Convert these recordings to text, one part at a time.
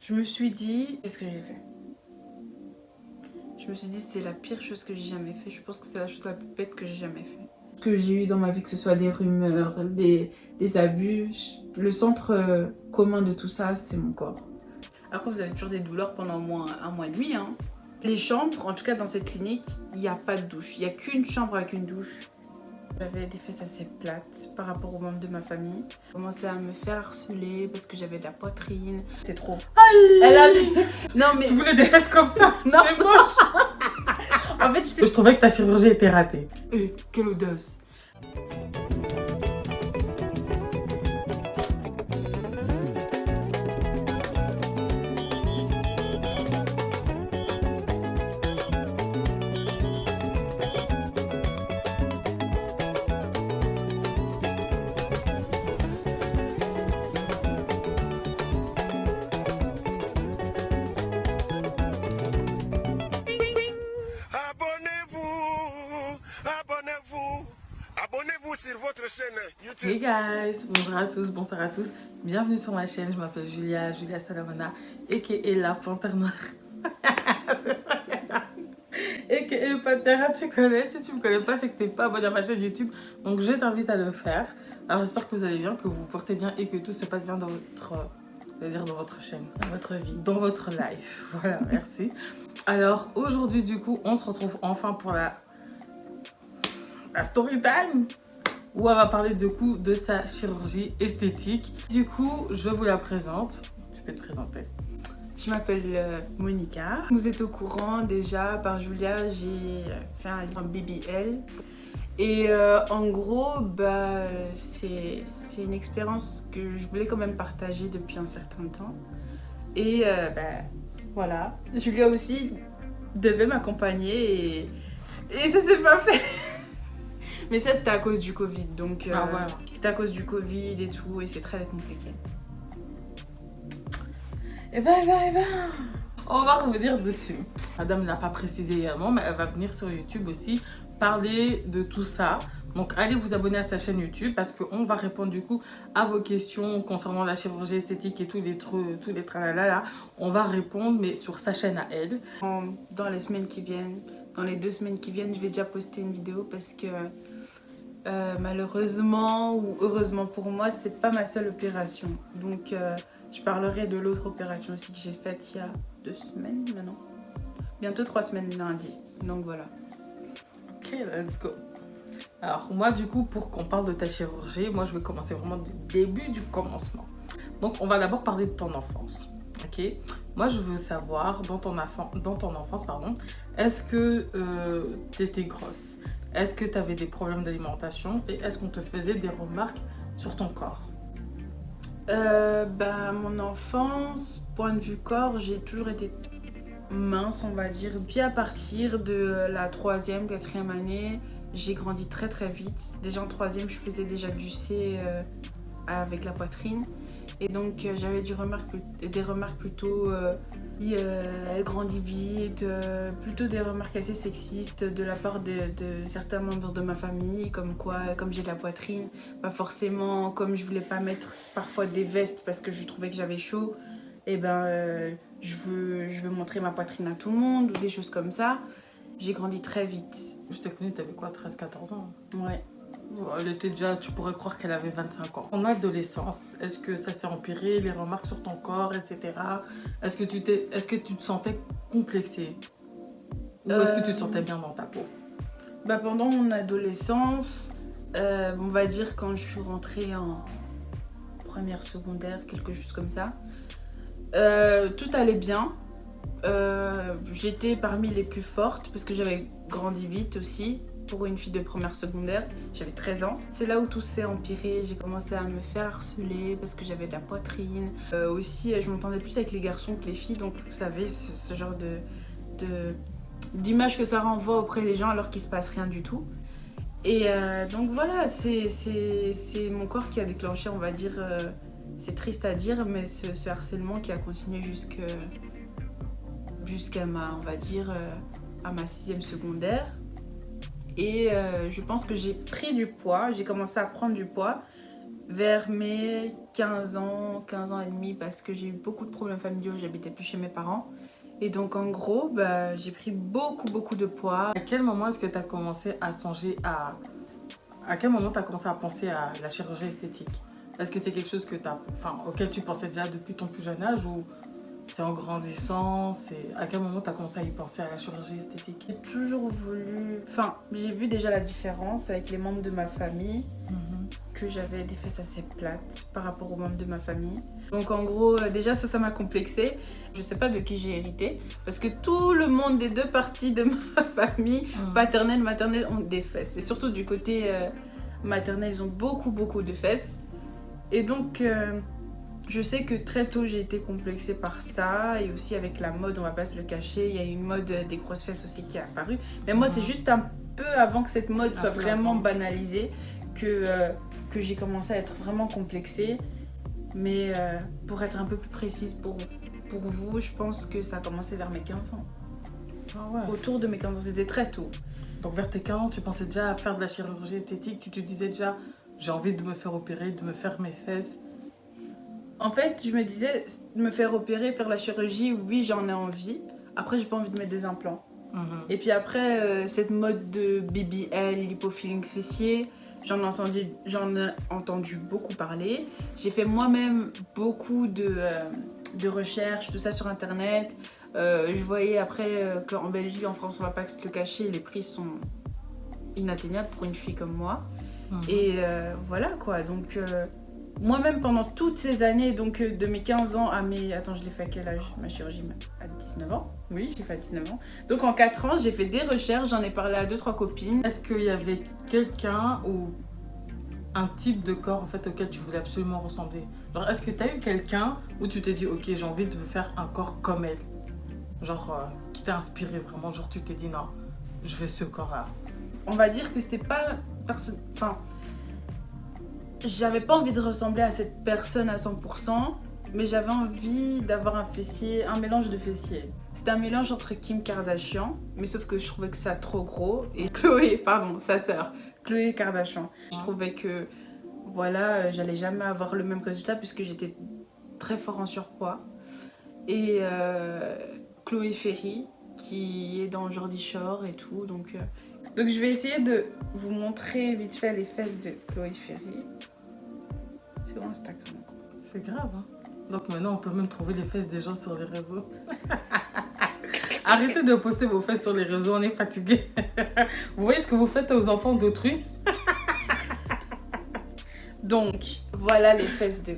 Je me suis dit, qu'est-ce que j'ai fait? Je me suis dit c'était la pire chose que j'ai jamais fait. Je pense que c'est la chose la plus bête que j'ai jamais fait. Ce que j'ai eu dans ma vie, que ce soit des rumeurs, des abus, le centre commun de tout ça, c'est mon corps. Après, vous avez toujours des douleurs pendant au moins un mois et demi. Hein. Les chambres, en tout cas dans cette clinique, il n'y a pas de douche. Il n'y a qu'une chambre avec une douche. J'avais des fesses assez plates par rapport aux membres de ma famille. J'ai commencé à me faire harceler parce que j'avais de la poitrine. C'est trop. Aïe. Elle a... Non mais... Tu voulais des fesses comme ça? Non. C'est moche. En fait, Je trouvais que ta chirurgie était ratée. Quelle audace. Abonnez-vous sur votre chaîne YouTube. Hey guys, bonjour à tous, bonsoir à tous. Bienvenue sur ma chaîne, je m'appelle Julia Salamana, a.k.a. la panthère noire. C'est ça. A.k.a. Panthère, tu connais. Si tu me connais pas, c'est que t'es pas abonné à ma chaîne YouTube. Donc je t'invite à le faire. Alors j'espère que vous allez bien, que vous vous portez bien et que tout se passe bien dans votre... c'est-à-dire dans votre chaîne, dans votre vie, dans votre life. Voilà, merci. Alors aujourd'hui du coup, on se retrouve enfin pour la story time où elle va parler du coup de sa chirurgie esthétique. Du coup, je vous la présente. Tu peux te présenter. Je m'appelle Monica. Vous êtes au courant déjà, par Julia, j'ai fait un livre BBL. Et en gros, bah, c'est une expérience que je voulais quand même partager depuis un certain temps. Et bah, voilà, Julia aussi devait m'accompagner et ça s'est pas fait. Mais ça, c'était à cause du Covid. Donc, voilà. c'était à cause du Covid et tout, et c'est très compliqué. Et ben, on va revenir dessus. Madame n'a pas précisé également, mais elle va venir sur YouTube aussi parler de tout ça. Donc, allez vous abonner à sa chaîne YouTube parce qu'on va répondre du coup à vos questions concernant la chirurgie esthétique et tous les tralala là. On va répondre, mais sur sa chaîne à elle. Dans les semaines qui viennent, dans les 2 semaines qui viennent, je vais déjà poster une vidéo parce que malheureusement ou heureusement pour moi, c'est pas ma seule opération. Donc, je parlerai de l'autre opération aussi que j'ai faite il y a 2 semaines maintenant. Bientôt 3 semaines lundi. Donc voilà. Ok, let's go. Alors moi du coup, pour qu'on parle de ta chirurgie, moi je vais commencer vraiment du début du commencement. Donc on va d'abord parler de ton enfance, ok? Moi je veux savoir, dans ton enfance, pardon, est-ce que tu étais grosse? Est-ce que tu avais des problèmes d'alimentation? Et est-ce qu'on te faisait des remarques sur ton corps? Bah, mon enfance, point de vue corps, j'ai toujours été mince, on va dire. Puis à partir de la 3e, 4e année, j'ai grandi très très vite. Déjà en 3e, je faisais déjà du C avec la poitrine. Et donc j'avais des remarques plutôt elle grandit vite, plutôt des remarques assez sexistes de la part de certains membres de ma famille, comme quoi, comme j'ai de la poitrine, pas forcément, comme je voulais pas mettre parfois des vestes parce que je trouvais que j'avais chaud, et ben je veux montrer ma poitrine à tout le monde ou des choses comme ça. J'ai grandi très vite. Je t'ai connue, t'avais quoi, 13-14 ans? Ouais. Elle était déjà, tu pourrais croire qu'elle avait 25 ans. En adolescence, est-ce que ça s'est empiré, les remarques sur ton corps, etc. Est-ce que tu te sentais complexée? Ou est-ce que tu te sentais bien dans ta peau? Bah, pendant mon adolescence, on va dire quand je suis rentrée en première secondaire, quelque chose comme ça, tout allait bien. J'étais parmi les plus fortes parce que j'avais grandi vite aussi. Pour une fille de première secondaire, j'avais 13 ans. C'est là où tout s'est empiré, j'ai commencé à me faire harceler parce que j'avais de la poitrine. Aussi, je m'entendais plus avec les garçons que les filles, donc vous savez, ce genre d'image que ça renvoie auprès des gens alors qu'il se passe rien du tout. Et donc voilà, c'est mon corps qui a déclenché, on va dire, c'est triste à dire, mais ce harcèlement qui a continué jusqu'à ma, on va dire, à ma 6e secondaire. Et je pense que j'ai pris du poids, j'ai commencé à prendre du poids vers mes 15 ans et demi, parce que j'ai eu beaucoup de problèmes familiaux, j'habitais plus chez mes parents. Et donc en gros, bah, j'ai pris beaucoup de poids. À quel moment est-ce que tu as commencé à songer à... À quel moment tu as commencé à penser à la chirurgie esthétique? Est-ce que c'est quelque chose que auquel tu pensais déjà depuis ton plus jeune âge ou c'est en grandissant? À quel moment tu as commencé à y penser à la chirurgie esthétique? J'ai toujours voulu... Enfin, j'ai vu déjà la différence avec les membres de ma famille, que j'avais des fesses assez plates par rapport aux membres de ma famille. Donc en gros, déjà ça m'a complexée. Je sais pas de qui j'ai hérité, parce que tout le monde des deux parties de ma famille, paternelle, maternelle, ont des fesses. Et surtout du côté maternel, ils ont beaucoup de fesses. Et donc, je sais que très tôt, j'ai été complexée par ça. Et aussi avec la mode, on va pas se le cacher, il y a une mode des grosses fesses aussi qui est apparue. Mais moi, c'est juste un peu avant que cette mode soit vraiment banalisée que j'ai commencé à être vraiment complexée. Mais pour être un peu plus précise pour vous, je pense que ça a commencé vers mes 15 ans. Ah ouais. Autour de mes 15 ans, c'était très tôt. Donc vers tes 15 ans, tu pensais déjà à faire de la chirurgie esthétique? Tu te disais déjà, j'ai envie de me faire opérer, de me faire mes fesses? En fait, je me disais, me faire opérer, faire la chirurgie, oui, j'en ai envie. Après, j'ai pas envie de mettre des implants. Et puis après, cette mode de BBL, lipofilling fessier, j'en ai entendu beaucoup parler. J'ai fait moi-même beaucoup de recherches, tout ça sur Internet. Je voyais après qu'en Belgique, en France, on va pas se le cacher, les prix sont inatteignables pour une fille comme moi. Et voilà quoi, donc moi-même pendant toutes ces années, donc de mes 15 ans à mes... Attends, je l'ai fait à quel âge? Ma chirurgie à 19 ans. Oui, je l'ai fait à 19 ans. Donc en 4 ans, j'ai fait des recherches, j'en ai parlé à 2-3 copines. Est-ce qu'il y avait quelqu'un ou un type de corps en fait auquel tu voulais absolument ressembler? Genre, est-ce que tu as eu quelqu'un où tu t'es dit, ok, j'ai envie de faire un corps comme elle? Genre, qui t'a inspiré vraiment? Genre, tu t'es dit, non, je veux ce corps-là. On va dire que c'était pas... Enfin, j'avais pas envie de ressembler à cette personne à 100%, mais j'avais envie d'avoir un fessier, un mélange de fessiers. C'était un mélange entre Kim Kardashian, mais sauf que je trouvais que ça trop gros, et sa sœur, Khloé Kardashian. Je trouvais que, voilà, j'allais jamais avoir le même résultat puisque j'étais très fort en surpoids. Et Chloé Ferry, qui est dans Jordi Shore et tout, donc je vais essayer de vous montrer vite fait les fesses de Chloé Ferry. C'est sur Instagram. C'est grave, hein. Donc maintenant, on peut même trouver les fesses des gens sur les réseaux. Arrêtez de poster vos fesses sur les réseaux, on est fatigué. Vous voyez ce que vous faites aux enfants d'autrui? Donc, voilà les fesses de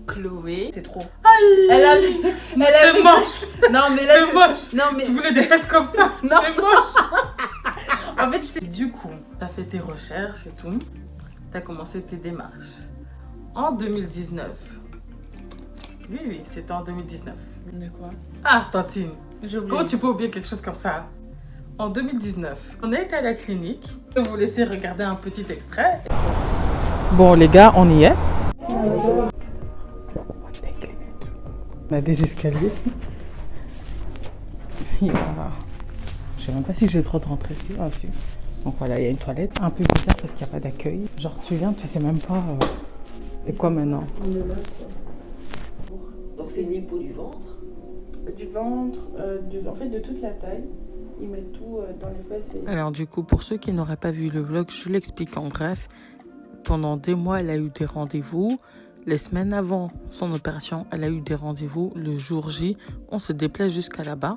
Chloé. C'est trop. Aïe, c'est moche. Non, mais là, c'est moche. Non, mais... Tu voulais des fesses comme ça? Non. C'est moche. En fait, du coup, tu as fait tes recherches et tout. Tu as commencé tes démarches. En 2019. Oui, c'était en 2019. De quoi? Ah, Tantine. J'ai oublié. Comment tu peux oublier quelque chose comme ça? En 2019, on a été à la clinique. Je vais vous laisser regarder un petit extrait. Bon, les gars, on y est. On a des escaliers. Je sais même pas si j'ai le droit de rentrer ici. Ah, si. Donc voilà, il y a une toilette. Un peu bizarre parce qu'il n'y a pas d'accueil. Genre, tu viens, tu sais même pas. Et quoi maintenant? On est là, quoi. Donc c'est une lipo du ventre. Du ventre, en fait de toute la taille. Ils mettent tout dans les fesses. Et... Alors du coup, pour ceux qui n'auraient pas vu le vlog, je l'explique en bref. Pendant des mois, elle a eu des rendez-vous. Les semaines avant son opération, elle a eu des rendez-vous. Le jour J, on se déplace jusqu'à là-bas.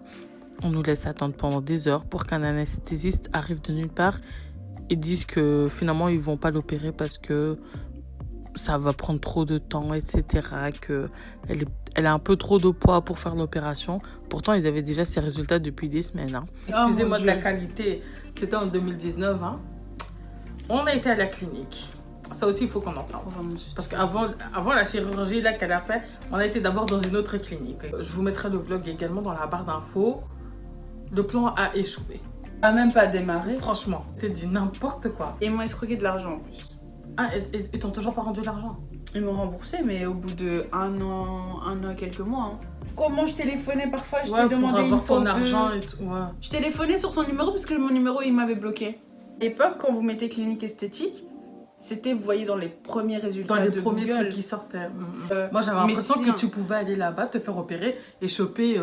On nous laisse attendre pendant des heures pour qu'un anesthésiste arrive de nulle part et dise que finalement, ils vont pas l'opérer parce que ça va prendre trop de temps, etc. Elle a un peu trop de poids pour faire l'opération. Pourtant, ils avaient déjà ses résultats depuis des semaines. Hein. Excusez-moi de la qualité. C'était en 2019. Hein. On a été à la clinique. Ça aussi, il faut qu'on en parle. Parce qu'avant la chirurgie là, qu'elle a fait, on a été d'abord dans une autre clinique. Je vous mettrai le vlog également dans la barre d'infos. Le plan a échoué. A même pas démarré. Franchement, c'était du n'importe quoi. Et ils m'ont escroqué de l'argent en plus. Ah, ils t'ont toujours pas rendu l'argent? Ils m'ont remboursé, mais au bout de un an et quelques mois. Hein. Comment je téléphonais parfois, je t'ai demandé une fois ton argent et tout. Ouais. Je téléphonais sur son numéro parce que mon numéro il m'avait bloqué. À l'époque, quand vous mettez clinique esthétique, C'était, vous voyez, dans les premiers résultats Dans les de premiers Google. trucs qui sortaient. Moi, j'avais l'impression médecin. que tu pouvais aller là-bas, te faire opérer et choper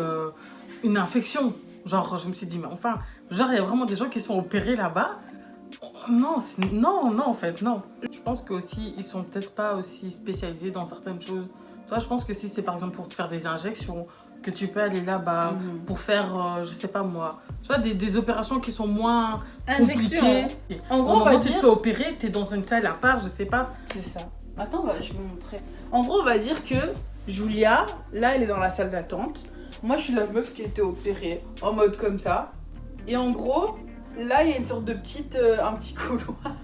une infection. Genre, je me suis dit, mais enfin, genre, il y a vraiment des gens qui sont opérés là-bas. Non, non, en fait, non. Je pense qu'aussi, ils sont peut-être pas aussi spécialisés dans certaines choses. Toi, je pense que si c'est par exemple pour te faire des injections, que tu peux aller là-bas pour faire, je sais pas moi, tu vois, des opérations qui sont moins Injection. compliquées. En Au gros, on moment va où tu te dire... fais opérer, t'es dans une salle à part, je sais pas. C'est ça. Attends, je vais vous montrer. En gros, on va dire que Julia, là, elle est dans la salle d'attente. Moi, je suis la meuf qui a été opérée, en mode comme ça. Et en gros, là, il y a une sorte de petite, un petit couloir.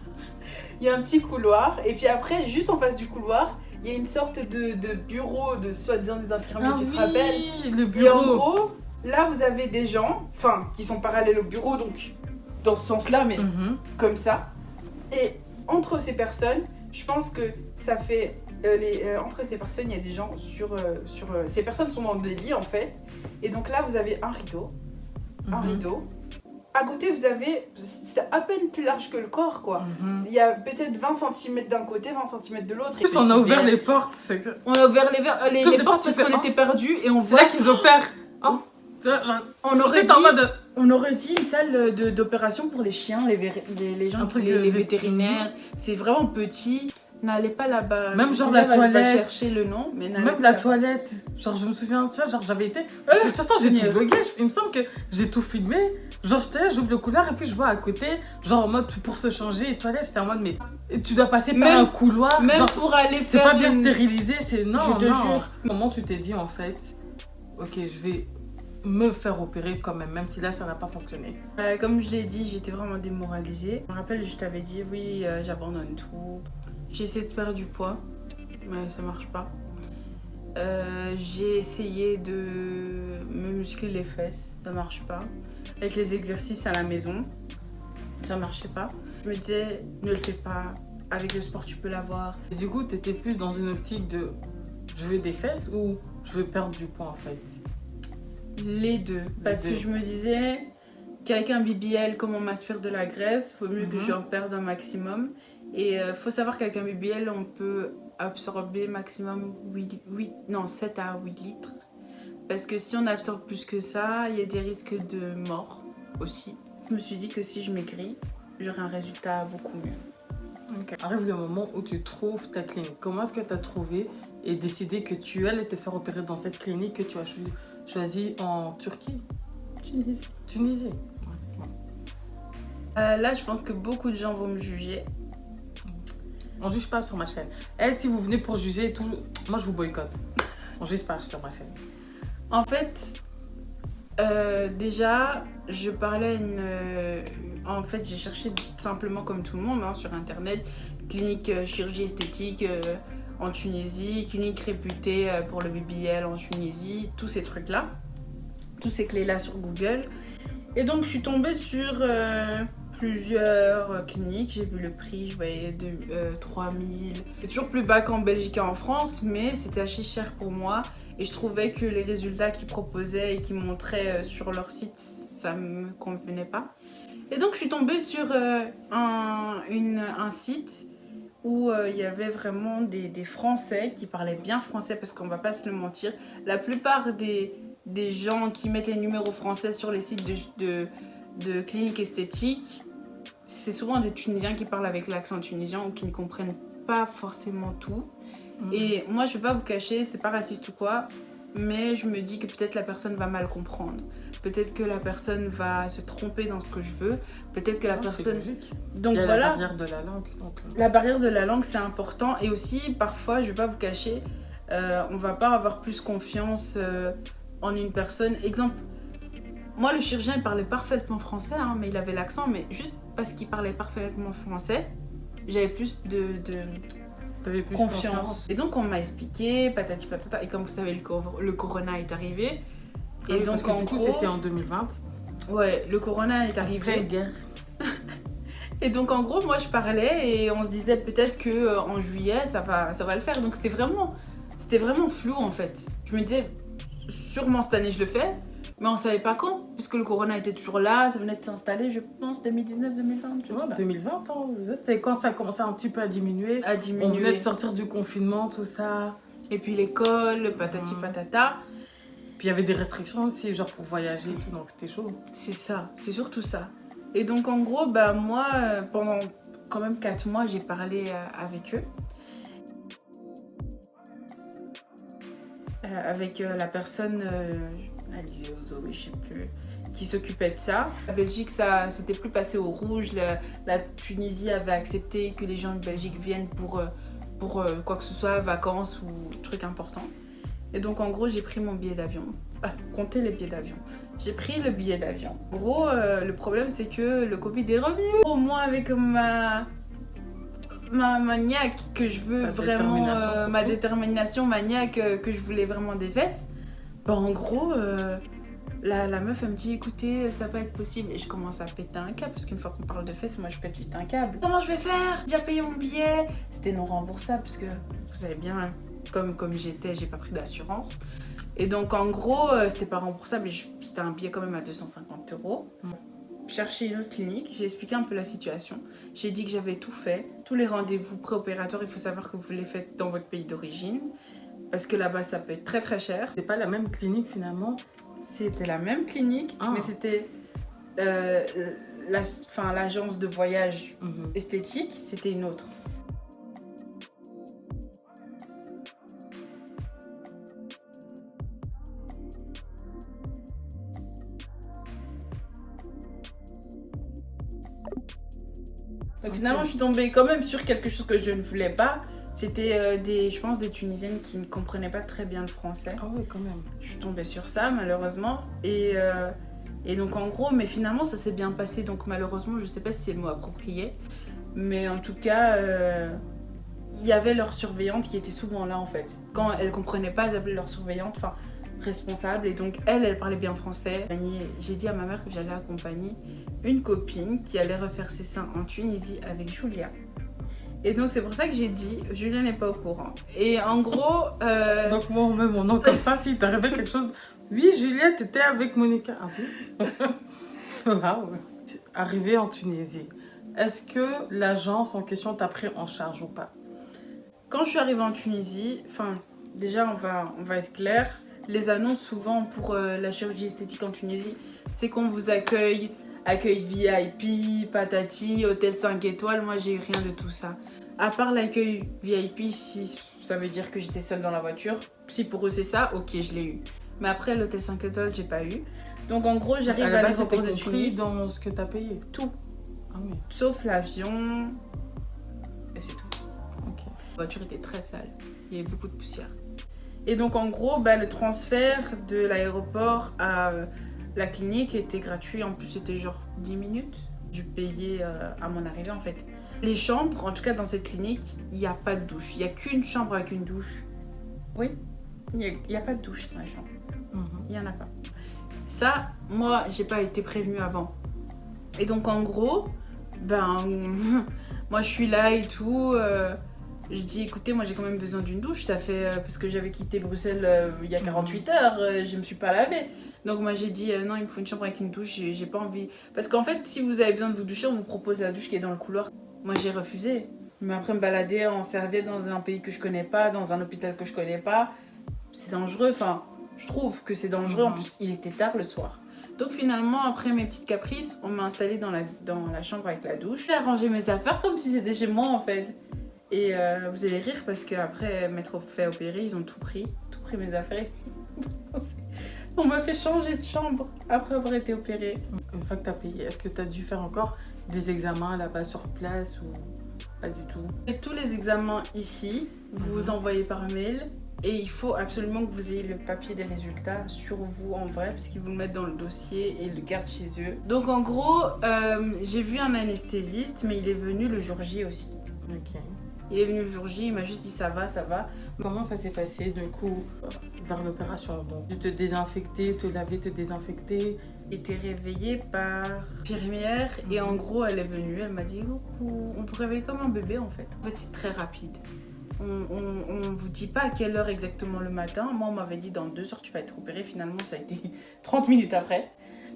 Il y a un petit couloir. Et puis après, juste en face du couloir, il y a une sorte de bureau de soi-disant des infirmiers, tu te rappelles? Le Et en bureau. gros, là, vous avez des gens, enfin, qui sont parallèles au bureau, donc dans ce sens-là, mais comme ça. Et entre ces personnes, je pense que ça fait... entre ces personnes, il y a des gens ces personnes sont dans des lits, en fait. Et donc là, vous avez un rideau. Un rideau. À côté, vous avez... C'est à peine plus large que le corps, quoi. Il y a peut-être 20 cm d'un côté, 20 cm de l'autre. En plus, on a ouvert les portes. On a ouvert les portes parce qu'on était perdus et on voit... C'est là qu'ils opèrent. Oh. Tu vois, genre, on aurait dit une salle d'opération pour les chiens, les gens, les vétérinaires. C'est vraiment petit. N'allez pas là-bas. Même genre Julia la toilette. va chercher le nom, mais n'allez même pas la là-bas. toilette. Genre, je me souviens, tu vois, genre j'avais été. Parce que de toute façon, j'ai tout vlogué. Il me semble que j'ai tout filmé. Genre, j'étais là, j'ouvre le couloir et puis je vois à côté, genre en mode pour se changer et toilette. J'étais en mode, mais tu dois passer par un couloir. Même genre, pour aller c'est faire. pas bien stérilisé, c'est non. Je te non. jure. Comment tu t'es dit en fait, ok, je vais me faire opérer quand même si là ça n'a pas fonctionné. Comme je l'ai dit, j'étais vraiment démoralisée. Je me rappelle, je t'avais dit, oui, j'abandonne tout. J'essaie de perdre du poids, mais ça marche pas. J'ai essayé de me muscler les fesses, ça marche pas. Avec les exercices à la maison, ça marchait pas. Je me disais, ne le fais pas, avec le sport tu peux l'avoir. Et du coup, t'étais plus dans une optique de je veux des fesses ou je veux perdre du poids en fait? Les deux, parce que je me disais qu'avec un BBL, comme on m'aspire de la graisse, il faut mieux que j'en perde un maximum. Et faut savoir qu'avec un BBL, on peut absorber maximum 7 à 8 litres. Parce que si on absorbe plus que ça, il y a des risques de mort aussi. Je me suis dit que si je maigris, j'aurai un résultat beaucoup mieux. Okay. Arrive le moment où tu trouves ta clinique. Comment est-ce que tu as trouvé et décidé que tu allais te faire opérer dans cette clinique que tu as choisie en Turquie? Tunisie. Là, je pense que beaucoup de gens vont me juger. On juge pas sur ma chaîne. Et si vous venez pour juger, moi je vous boycotte. On juge pas sur ma chaîne. En fait, déjà, je parlais en fait, j'ai cherché simplement comme tout le monde sur internet, clinique chirurgie esthétique en Tunisie, clinique réputée pour le BBL en Tunisie, tous ces trucs-là, tous ces clés-là sur Google. Et donc, je suis tombée sur plusieurs cliniques, j'ai vu le prix, je voyais 3000. C'est toujours plus bas qu'en Belgique et en France, mais c'était assez cher pour moi. Et je trouvais que les résultats qu'ils proposaient et qu'ils montraient sur leur site, ça me convenait pas. Et donc je suis tombée sur un site où il y avait vraiment des Français qui parlaient bien français, parce qu'on va pas se le mentir. La plupart des gens qui mettent les numéros français sur les sites de cliniques esthétiques, c'est souvent des Tunisiens qui parlent avec l'accent tunisien ou qui ne comprennent pas forcément tout. Et moi, je vais pas vous cacher, c'est pas raciste ou quoi, mais je me dis que peut-être la personne va mal comprendre. Peut-être que la personne va se tromper dans ce que je veux. Peut-être que la personne... Donc voilà. La barrière de la langue. La barrière de la langue, c'est important. Et aussi, parfois, je vais pas vous cacher, on va pas avoir plus confiance en une personne. Exemple, moi, le chirurgien, il parlait parfaitement français, mais il avait l'accent, mais juste parce qu'il parlait parfaitement français, j'avais plus de confiance. Et donc, on m'a expliqué, patati patata, et comme vous savez, le corona est arrivé. Et donc, parce que du coup, c'était en 2020. Ouais, le corona est arrivé. Pleine guerre. Et donc, en gros, moi, je parlais et on se disait peut-être qu'en juillet, ça va le faire. Donc, c'était vraiment flou, en fait. Je me disais, sûrement cette année, je le fais. Mais on savait pas quand, puisque le corona était toujours là, ça venait de s'installer, je pense, 2019, 2020. Je sais pas. 2020, hein. C'était quand ça commençait un petit peu à diminuer. À diminuer. On venait de sortir du confinement, tout ça. Et puis l'école, patati patata. Puis il y avait des restrictions aussi, genre pour voyager et tout, donc c'était chaud. C'est ça, c'est surtout ça. Et donc en gros, bah, moi, pendant quand même 4 mois, j'ai parlé avec eux. Avec la personne, Alizé Zoé, je sais plus, qui s'occupait de ça. La Belgique, ça s'était plus passé au rouge. La Tunisie avait accepté que les gens de Belgique viennent pour quoi que ce soit, vacances ou trucs importants. Et donc en gros, j'ai pris mon billet d'avion. Comptez les billets d'avion. J'ai pris le billet d'avion. En gros, le problème, c'est que le Covid est revenu. Au moins avec ma maniaque que je veux vraiment, ma détermination maniaque que je voulais vraiment des fesses. Bah, en gros, la meuf elle me dit écoutez, ça peut être possible. Et je commence à péter un câble parce qu'une fois qu'on parle de fesses, moi je pète vite un câble. Comment je vais faire? J'ai déjà payé mon billet. C'était non remboursable parce que vous savez bien, comme j'étais, j'ai pas pris d'assurance. Et donc en gros, c'était pas remboursable. C'était un billet quand même à 250 €. Chercher une autre clinique, j'ai expliqué un peu la situation. J'ai dit que j'avais tout fait, tous les rendez-vous préopératoires, il faut savoir que vous les faites dans votre pays d'origine, parce que là-bas ça peut être très très cher. C'est pas la même clinique finalement? C'était la même clinique, mais c'était l'agence de voyage esthétique, c'était une autre. Donc finalement, je suis tombée quand même sur quelque chose que je ne voulais pas. C'était je pense des Tunisiennes qui ne comprenaient pas très bien le français. Ah oui, quand même. Je suis tombée sur ça, malheureusement. Et donc en gros, mais finalement, ça s'est bien passé. Donc malheureusement, je ne sais pas si c'est le mot approprié. Mais en tout cas, il y avait leur surveillante qui était souvent là en fait. Quand elles ne comprenaient pas, elles appelaient leur surveillante, enfin responsable. Et donc elle parlait bien français. J'ai dit à ma mère que j'allais accompagner une copine qui allait refaire ses seins en Tunisie avec Julia. Et donc c'est pour ça que j'ai dit, Julia n'est pas au courant. Et en gros... Donc moi on met mon nom comme ça, si t'arrivait quelque chose... Oui, Julia, t'étais avec Monica. Ah oui. Waouh. Arrivée en Tunisie, est-ce que l'agence en question t'a pris en charge ou pas? Quand je suis arrivée en Tunisie, enfin déjà on va être clair, les annonces souvent pour la chirurgie esthétique en Tunisie, c'est qu'on vous accueille VIP, patati, hôtel 5 étoiles. Moi, j'ai eu rien de tout ça. À part l'accueil VIP, si ça veut dire que j'étais seule dans la voiture. Si pour eux c'est ça, ok, je l'ai eu. Mais après, l'hôtel 5 étoiles, j'ai pas eu. Donc en gros, j'arrive à l'aéroport de Tunis. Dans ce que t'as payé? Tout. Ah oui. Sauf l'avion. Et c'est tout. Ok. La voiture était très sale. Il y avait beaucoup de poussière. Et donc en gros, bah, le transfert de l'aéroport à... la clinique était gratuite, en plus c'était genre 10 minutes. J'ai payé à mon arrivée en fait. Les chambres, en tout cas dans cette clinique, il n'y a pas de douche. Il n'y a qu'une chambre avec une douche. Oui, il n'y a pas de douche dans la chambre. Il n'y en a pas. Ça, moi, j'ai pas été prévenue avant. Et donc en gros, ben, moi je suis là et tout. Je dis écoutez, moi j'ai quand même besoin d'une douche. Ça fait, parce que j'avais quitté Bruxelles il y a 48 heures, je me suis pas lavée. Donc moi j'ai dit non, il me faut une chambre avec une douche, j'ai pas envie. Parce qu'en fait, si vous avez besoin de vous doucher, on vous propose la douche qui est dans le couloir. Moi j'ai refusé. Mais après me balader en serviette dans un pays que je connais pas, dans un hôpital que je connais pas, c'est dangereux. Enfin, je trouve que c'est dangereux. En plus, il était tard le soir. Donc finalement, après mes petites caprices, on m'a installée dans la chambre avec la douche. J'ai arrangé mes affaires comme si c'était chez moi en fait. Et vous allez rire parce qu'après m'être fait opérer, ils ont tout pris mes affaires. On m'a fait changer de chambre après avoir été opérée. Une fois que tu as payé, est-ce que tu as dû faire encore des examens là-bas sur place ou pas du tout? Et tous les examens ici, vous vous envoyez par mail et il faut absolument que vous ayez le papier des résultats sur vous en vrai parce qu'ils vous le mettent dans le dossier et ils le gardent chez eux. Donc en gros, j'ai vu un anesthésiste mais il est venu le jour J aussi. Ok. Il est venu le jour J, il m'a juste dit ça va, ça va. Comment ça s'est passé du coup vers l'opération? Donc tu te désinfecter, te laver, te désinfecter. J'ai été réveillée par l'infirmière et en gros elle est venue, elle m'a dit coucou, on vous réveille comme un bébé en fait. En fait c'est très rapide. On vous dit pas à quelle heure exactement le matin. Moi, on m'avait dit dans 2 heures, tu vas être opérée. Finalement, ça a été 30 minutes après.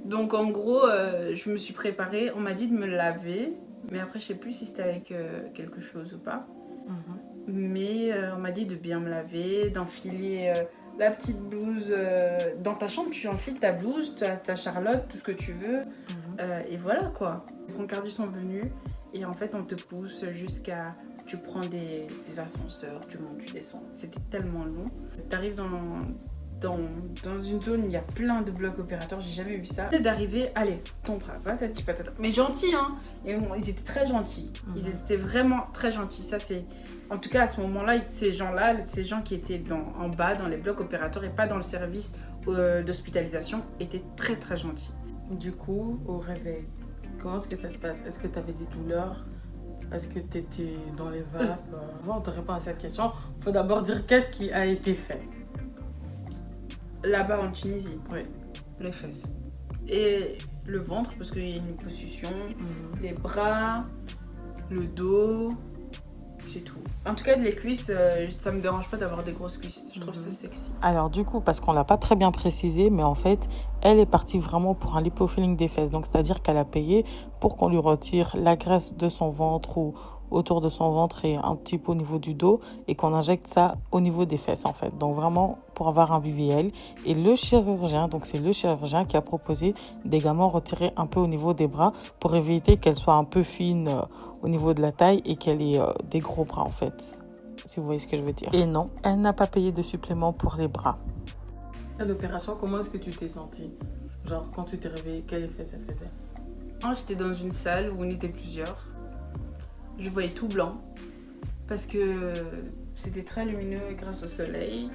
Donc, en gros, je me suis préparée. On m'a dit de me laver. Mais après, je sais plus si c'était avec quelque chose ou pas. Mais on m'a dit de bien me laver, d'enfiler la petite blouse. Dans ta chambre, tu enfiles ta blouse, ta Charlotte, tout ce que tu veux. Et voilà, quoi. Les broncardus sont venus. Et en fait, on te pousse jusqu'à... Tu prends des ascenseurs, tu montes, tu descends. C'était tellement long. Tu arrives dans une zone où il y a plein de blocs opérateurs. J'ai jamais vu ça. Et d'arriver, allez, ton bras, patati patata. Mais gentils, hein. Et ils étaient très gentils. Ils étaient vraiment très gentils. Ça, c'est... En tout cas, à ce moment-là, ces gens qui étaient en bas, dans les blocs opérateurs et pas dans le service d'hospitalisation, étaient très, très gentils. Du coup, au réveil, comment est-ce que ça se passe? Est-ce que tu avais des douleurs? Est-ce que tu étais dans les vapes? Avant de répondre à cette question, il faut d'abord dire qu'est-ce qui a été fait. Là-bas en Tunisie, Oui. les fesses. Et le ventre, parce qu'il y a une position, les bras, le dos, c'est tout. En tout cas, les cuisses, ça me dérange pas d'avoir des grosses cuisses. Je trouve ça sexy. Alors du coup, parce qu'on l'a pas très bien précisé, mais en fait, elle est partie vraiment pour un lipofilling des fesses. Donc c'est-à-dire qu'elle a payé pour qu'on lui retire la graisse de son ventre ou autour de son ventre et un petit peu au niveau du dos et qu'on injecte ça au niveau des fesses en fait. Donc vraiment pour avoir un BBL. Et le chirurgien, donc c'est le chirurgien qui a proposé d'également retirer un peu au niveau des bras pour éviter qu'elle soit un peu fine au niveau de la taille et qu'elle ait des gros bras en fait. Si vous voyez ce que je veux dire. Et non, elle n'a pas payé de supplément pour les bras. À l'opération, comment est-ce que tu t'es sentie? Genre quand tu t'es réveillée, quel effet ça faisait? J'étais dans une salle où on était plusieurs. Je voyais tout blanc parce que c'était très lumineux grâce au soleil.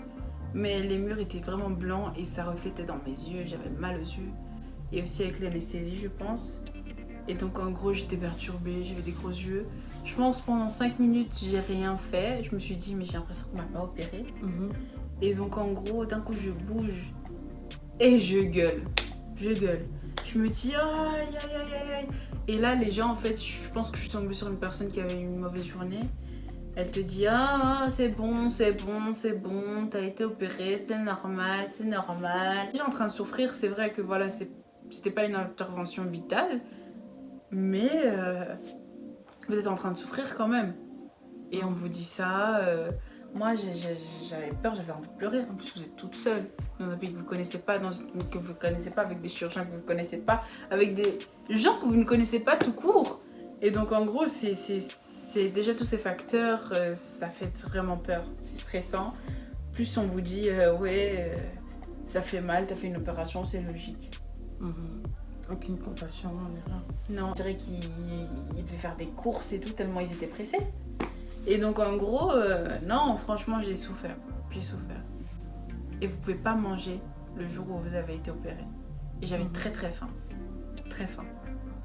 Mais les murs étaient vraiment blancs et ça reflétait dans mes yeux. J'avais mal aux yeux. Et aussi avec l'anesthésie, je pense. Et donc en gros, j'étais perturbée, j'avais des gros yeux. Je pense pendant 5 minutes, j'ai rien fait. Je me suis dit, mais j'ai l'impression qu'on m'a pas opérée. Et donc en gros, d'un coup, je bouge et je gueule. Je gueule. Je me dis, aïe, aïe, aïe, aïe. Et là, les gens, en fait, je pense que je suis tombée sur une personne qui avait une mauvaise journée. Elle te dit, ah, c'est bon, t'as été opérée, c'est normal, c'est normal. J'ai en train de souffrir, c'est vrai que voilà, c'était pas une intervention vitale. Mais vous êtes en train de souffrir quand même. Et on vous dit ça. Moi, j'avais peur, j'avais envie de pleurer. En plus, vous êtes toute seule dans un pays que vous ne connaissez pas, avec des chirurgiens que vous ne connaissez pas, avec des gens que vous ne connaissez pas tout court. Et donc, en gros, c'est déjà tous ces facteurs, ça fait vraiment peur. C'est stressant. Plus on vous dit, ça fait mal, t'as fait une opération, c'est logique. Aucune compassion, rien. Non, je dirais qu'ils devaient faire des courses et tout, tellement ils étaient pressés. Et donc en gros, non, franchement, j'ai souffert. Et vous pouvez pas manger le jour où vous avez été opéré. Et j'avais très très faim. Très faim.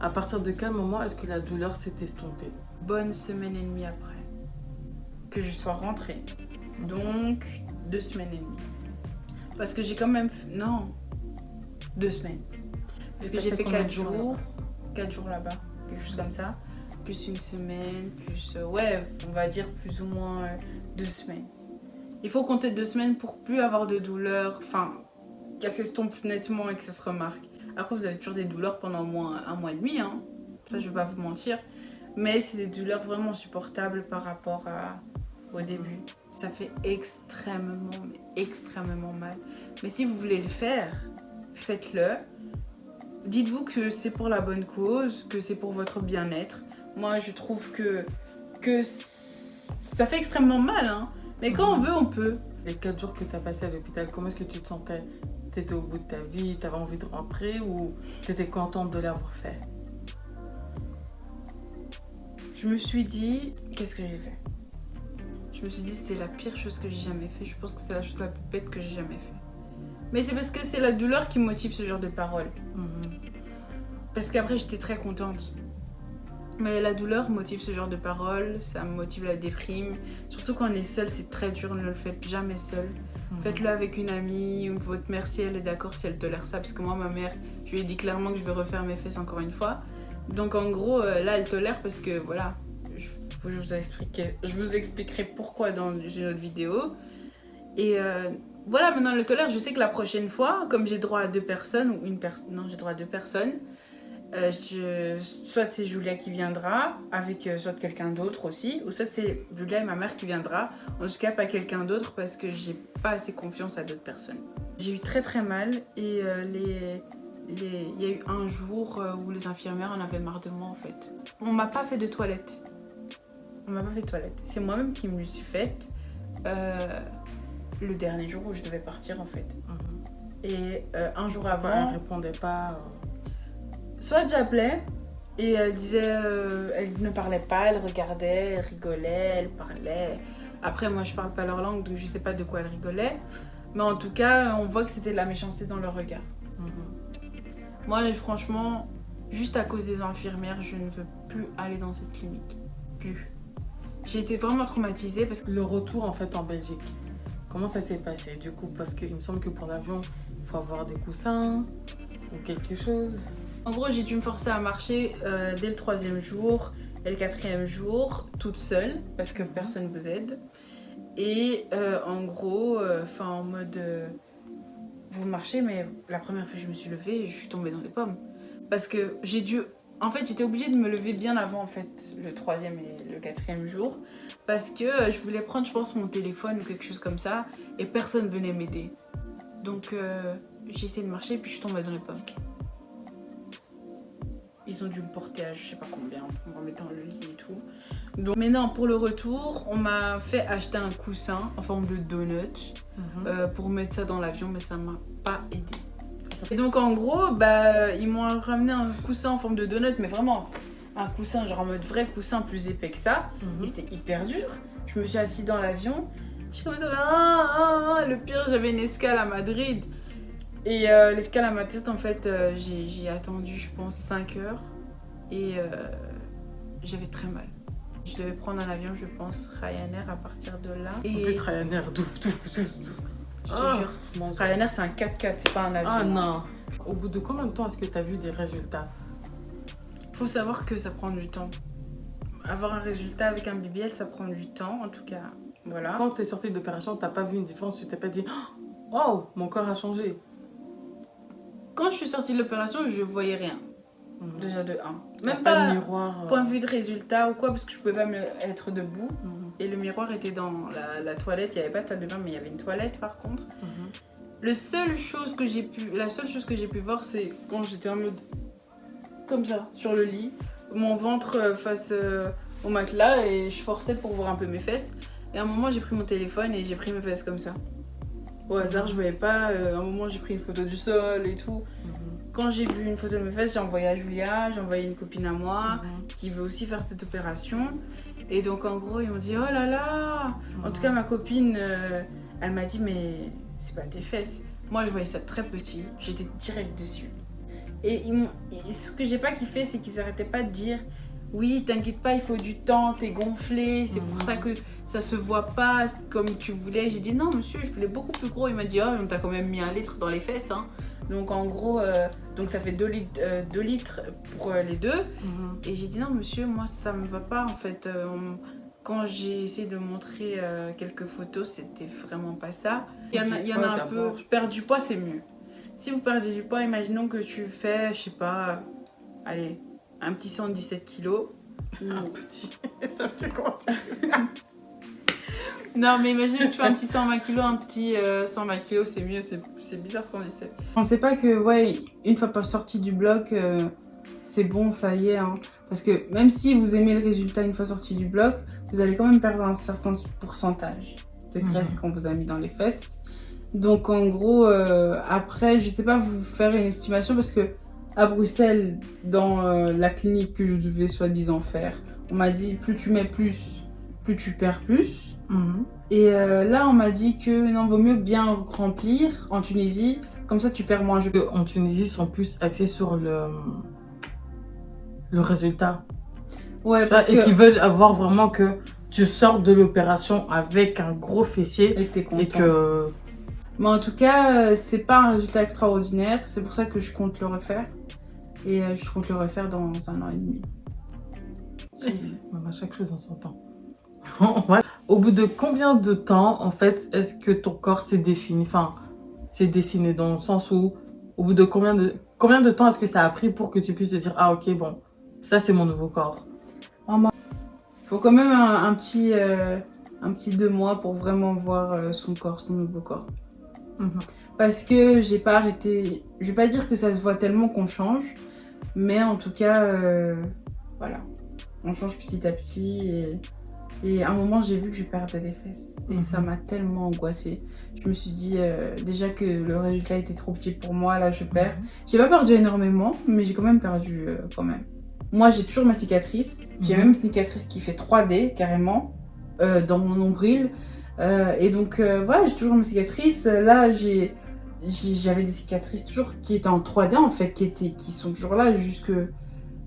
À partir de quel moment est-ce que la douleur s'est estompée? Bonne semaine et demie après que je sois rentrée. Donc 2 semaines et demie. Parce que j'ai quand même... Non, 2 semaines. Parce que j'ai fait 4 jours. 4 jours là-bas, quelque chose comme ça. Plus une semaine, plus... on va dire plus ou moins 2 semaines. Il faut compter 2 semaines pour plus avoir de douleur. Enfin, qu'elle s'estompe nettement et que ça se remarque. Après, vous avez toujours des douleurs pendant au moins 1 mois et demi. Hein. Ça, je vais pas vous mentir. Mais c'est des douleurs vraiment supportables par rapport au début. Ça fait extrêmement mal. Mais si vous voulez le faire, faites-le. Dites-vous que c'est pour la bonne cause, que c'est pour votre bien-être. Moi, je trouve que ça fait extrêmement mal, hein. Mais quand on veut, on peut. Les 4 jours que tu as passé à l'hôpital, comment est-ce que tu te sentais? T'étais au bout de ta vie, t'avais envie de rentrer ou t'étais contente de l'avoir fait? Je me suis dit, qu'est-ce que j'ai fait? Je me suis dit, c'était la pire chose que j'ai jamais fait. Je pense que c'est la chose la plus bête que j'ai jamais fait. Mais c'est parce que c'est la douleur qui motive ce genre de paroles. Parce qu'après, j'étais très contente. Mais la douleur motive ce genre de paroles, ça motive la déprime. Surtout quand on est seul, c'est très dur, ne le faites jamais seul. Faites-le avec une amie ou votre mère si elle est d'accord, si elle tolère ça. Parce que moi, ma mère, je lui ai dit clairement que je vais refaire mes fesses encore une fois. Donc en gros, là, elle tolère parce que voilà, je vous expliquerai pourquoi dans une autre vidéo. Et voilà, maintenant le tolère, je sais que la prochaine fois, comme j'ai droit à 2 personnes, ou une personne, non, j'ai droit à 2 personnes, soit c'est Julia qui viendra, avec soit quelqu'un d'autre aussi, ou soit c'est Julia et ma mère qui viendra, en tout cas pas quelqu'un d'autre parce que j'ai pas assez confiance à d'autres personnes. J'ai eu très très mal et il y a eu un jour où les infirmières en avaient marre de moi en fait. On m'a pas fait de toilette. On m'a pas fait de toilette. C'est moi-même qui me le suis faite le dernier jour où je devais partir en fait. Et un jour avant... Elle répondait pas... Soit j'appelais et elle disait... elle ne parlait pas, elle regardait, elle rigolait, elle parlait. Après moi je parle pas leur langue donc je sais pas de quoi elle rigolait. Mais en tout cas on voit que c'était de la méchanceté dans leur regard. Moi franchement, juste à cause des infirmières, je ne veux plus aller dans cette clinique. Plus. J'ai été vraiment traumatisée parce que... Le retour en fait en Belgique, comment ça s'est passé du coup? Parce qu'il me semble que pour l'avion, il faut avoir des coussins ou quelque chose. En gros, j'ai dû me forcer à marcher dès le 3e jour et le 4e jour, toute seule, parce que personne ne vous aide. Et en gros, en mode... vous marchez, mais la première fois que je me suis levée, je suis tombée dans les pommes. Parce que j'ai dû... En fait, j'étais obligée de me lever bien avant, en fait, le 3e et le 4e jour. Parce que je voulais prendre, je pense, mon téléphone ou quelque chose comme ça. Et personne venait m'aider. Donc, j'ai essayé de marcher et puis je suis tombée dans les pommes. Ils ont dû me porter à je sais pas combien, en mettant le lit et tout. Donc, mais non, pour le retour, on m'a fait acheter un coussin en forme de donut pour mettre ça dans l'avion, mais ça m'a pas aidé. Et donc en gros, ils m'ont ramené un coussin en forme de donut, mais vraiment un coussin genre en mode vrai coussin plus épais que ça. Et c'était hyper dur. Je me suis assise dans l'avion. Je commençais à le pire, j'avais une escale à Madrid. Et l'escale à ma tête, en fait, j'ai attendu, je pense, 5 heures. Et j'avais très mal. Je devais prendre un avion, je pense, Ryanair à partir de là. Et... En plus, Ryanair, je te jure. Ryanair, c'est un 4x4, c'est pas un avion. Ah non. Au bout de combien de temps est-ce que tu as vu des résultats? Faut savoir que ça prend du temps. Avoir un résultat avec un BBL, ça prend du temps, en tout cas. Voilà. Quand tu es sortie d'opération, tu n'as pas vu une différence? Tu t'es pas dit « Oh, mon corps a changé ». Quand je suis sortie de l'opération, je voyais rien. Déjà de 1. Même pas de miroir. Point de vue de résultat ou quoi, parce que je pouvais pas être debout. Et le miroir était dans la toilette. Il n'y avait pas de salle de bain, mais il y avait une toilette par contre. La seule chose que j'ai pu voir, c'est quand j'étais en mode comme ça, sur le lit. Mon ventre face au matelas et je forçais pour voir un peu mes fesses. Et à un moment, j'ai pris mon téléphone et j'ai pris mes fesses comme ça. Au hasard, je voyais pas. À un moment, j'ai pris une photo du sol et tout. Quand j'ai vu une photo de mes fesses, j'ai envoyé à Julia, j'ai envoyé une copine à moi qui veut aussi faire cette opération. Et donc, en gros, ils m'ont dit « Oh là là !» En tout cas, ma copine, elle m'a dit « Mais c'est pas tes fesses. » Moi, je voyais ça très petit. J'étais direct dessus. Et ce que j'ai pas kiffé, c'est qu'ils arrêtaient pas de dire « Oui, t'inquiète pas, il faut du temps, t'es gonflé. C'est pour ça que ça se voit pas comme tu voulais. » J'ai dit « Non, monsieur, je voulais beaucoup plus gros. » Il m'a dit « Oh, t'as quand même mis 1 litre dans les fesses. Hein. » Donc en gros, donc ça fait 2 litres pour les deux. Et j'ai dit non monsieur, moi ça me va pas en fait. Quand j'ai essayé de montrer quelques photos, c'était vraiment pas ça. Il y en a un peu, perdre du poids c'est mieux. Si vous perdez du poids, imaginons que tu fais, je sais pas, allez, un petit 117 kilos. Un petit, tu comptes. Non, mais imagine que tu fais un petit 120 kg, un petit 120 kg, c'est mieux, c'est bizarre 117. On sait pas que, ouais, une fois pas sorti du bloc, c'est bon, ça y est. Hein. Parce que même si vous aimez le résultat une fois sorti du bloc, vous allez quand même perdre un certain pourcentage de graisse qu'on vous a mis dans les fesses. Donc en gros, après, je sais pas vous faire une estimation parce que à Bruxelles, dans la clinique que je devais soi-disant faire, on m'a dit plus tu mets plus tu perds plus. Et là, on m'a dit que non, vaut mieux bien remplir en Tunisie, comme ça tu perds moins. En Tunisie, ils sont plus axés sur le résultat. Ouais, parce que... Et qu'ils veulent avoir vraiment que tu sors de l'opération avec un gros fessier. Et que t'es content. Mais en tout cas, c'est pas un résultat extraordinaire. C'est pour ça que je compte le refaire. Et je compte le refaire dans 1 an et demi. Même à chaque chose en son temps. Ouais. Au bout de combien de temps, en fait, est-ce que ton corps s'est défini, enfin, s'est dessiné dans le sens où, au bout de combien de temps est-ce que ça a pris pour que tu puisses te dire, ah ok, bon, ça c'est mon nouveau corps. Faut quand même un petit 2 mois pour vraiment voir son corps, son nouveau corps. Parce que j'ai pas arrêté, je vais pas dire que ça se voit tellement qu'on change, mais en tout cas, voilà, on change petit à petit et à un moment j'ai vu que je perdais des fesses et ça m'a tellement angoissée. Je me suis dit déjà que le résultat était trop petit pour moi, là je perds. J'ai pas perdu énormément, mais j'ai quand même perdu quand même. Moi j'ai toujours ma cicatrice, j'ai même une cicatrice qui fait 3D carrément dans mon nombril. Et donc voilà, j'ai toujours ma cicatrice. Là j'avais des cicatrices toujours qui étaient en 3D en fait, qui sont toujours là jusque,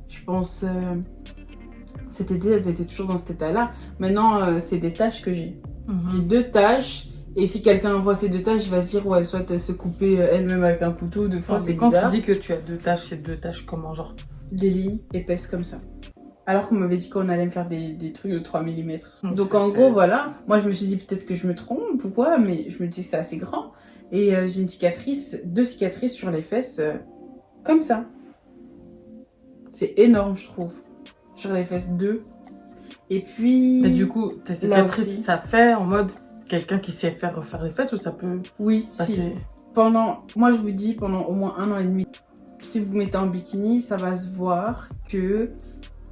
je pense, cet été elles étaient toujours dans cet état là. Maintenant c'est des taches que j'ai. J'ai 2 taches. Et si quelqu'un voit ces 2 taches, il va se dire ouais, soit elle se couper elle-même avec un couteau, 2 fois c'est quand bizarre. tu dis que tu as 2 taches, c'est 2 taches comment, genre? Des lignes épaisses comme ça. Alors qu'on m'avait dit qu'on allait me faire des trucs de 3 mm. Donc en c'est... gros, voilà. Moi, je me suis dit peut-être que je me trompe ou quoi, mais je me disais que c'était assez grand. Et j'ai une cicatrice, 2 cicatrices sur les fesses, comme ça. C'est énorme, je trouve. Sur les fesses, 2. Et puis... Mais du coup, tes cicatrices, ça fait en mode quelqu'un qui sait faire refaire les fesses ou ça peut Oui, passer... si. Moi, je vous dis, pendant au moins 1 an et demi, si vous mettez en bikini, ça va se voir que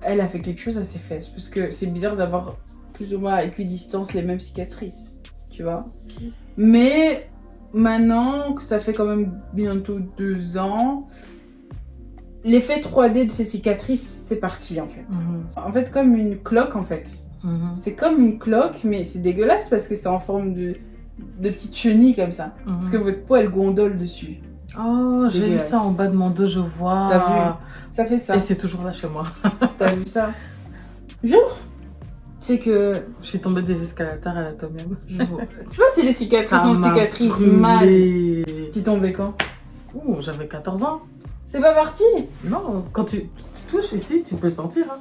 elle a fait quelque chose à ses fesses. Parce que c'est bizarre d'avoir plus ou moins à équidistance les mêmes cicatrices, tu vois. Mais maintenant que ça fait quand même bientôt 2 ans, l'effet 3D de ces cicatrices, c'est parti en fait. En fait, comme une cloque en fait. C'est comme une cloque, mais c'est dégueulasse parce que c'est en forme de petites chenilles comme ça. Parce que votre peau, elle gondole dessus. Oh, j'ai vu ça en bas de mon dos, je vois. T'as vu? Ça fait ça. Et c'est toujours là chez moi. T'as vu ça? Jure? C'est que... Je suis tombée des escalators à l'atomium. Tu vois, c'est les cicatrices, sont cicatrices mal. Tu tombais quand? Ouh, j'avais 14 ans. C'est pas parti? Non, quand tu touches ici, tu peux sentir. Hein.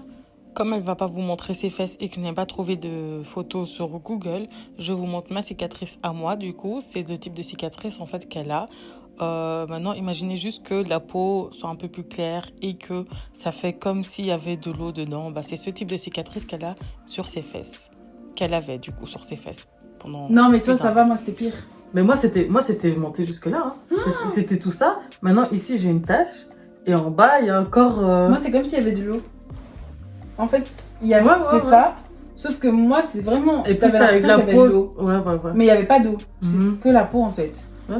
Comme elle ne va pas vous montrer ses fesses et que je n'ai pas trouvé de photos sur Google, je vous montre ma cicatrice à moi. Du coup, c'est 2 types de cicatrices en fait qu'elle a. Maintenant, imaginez juste que la peau soit un peu plus claire et que ça fait comme s'il y avait de l'eau dedans. Bah, c'est ce type de cicatrice qu'elle a sur ses fesses. Qu'elle avait du coup sur ses fesses. Non, mais toi, ça va, moi, c'était pire. Mais moi, c'était monté jusque-là. Hein. C'était tout ça. Maintenant, ici, j'ai une tache. Et en bas, il y a encore... Moi, c'est comme s'il y avait de l'eau. En fait, il y a ça. Sauf que moi, c'est vraiment... Et puis, c'est avec la peau. Ouais. Mais il n'y avait pas d'eau. C'est que la peau, en fait. Ouais.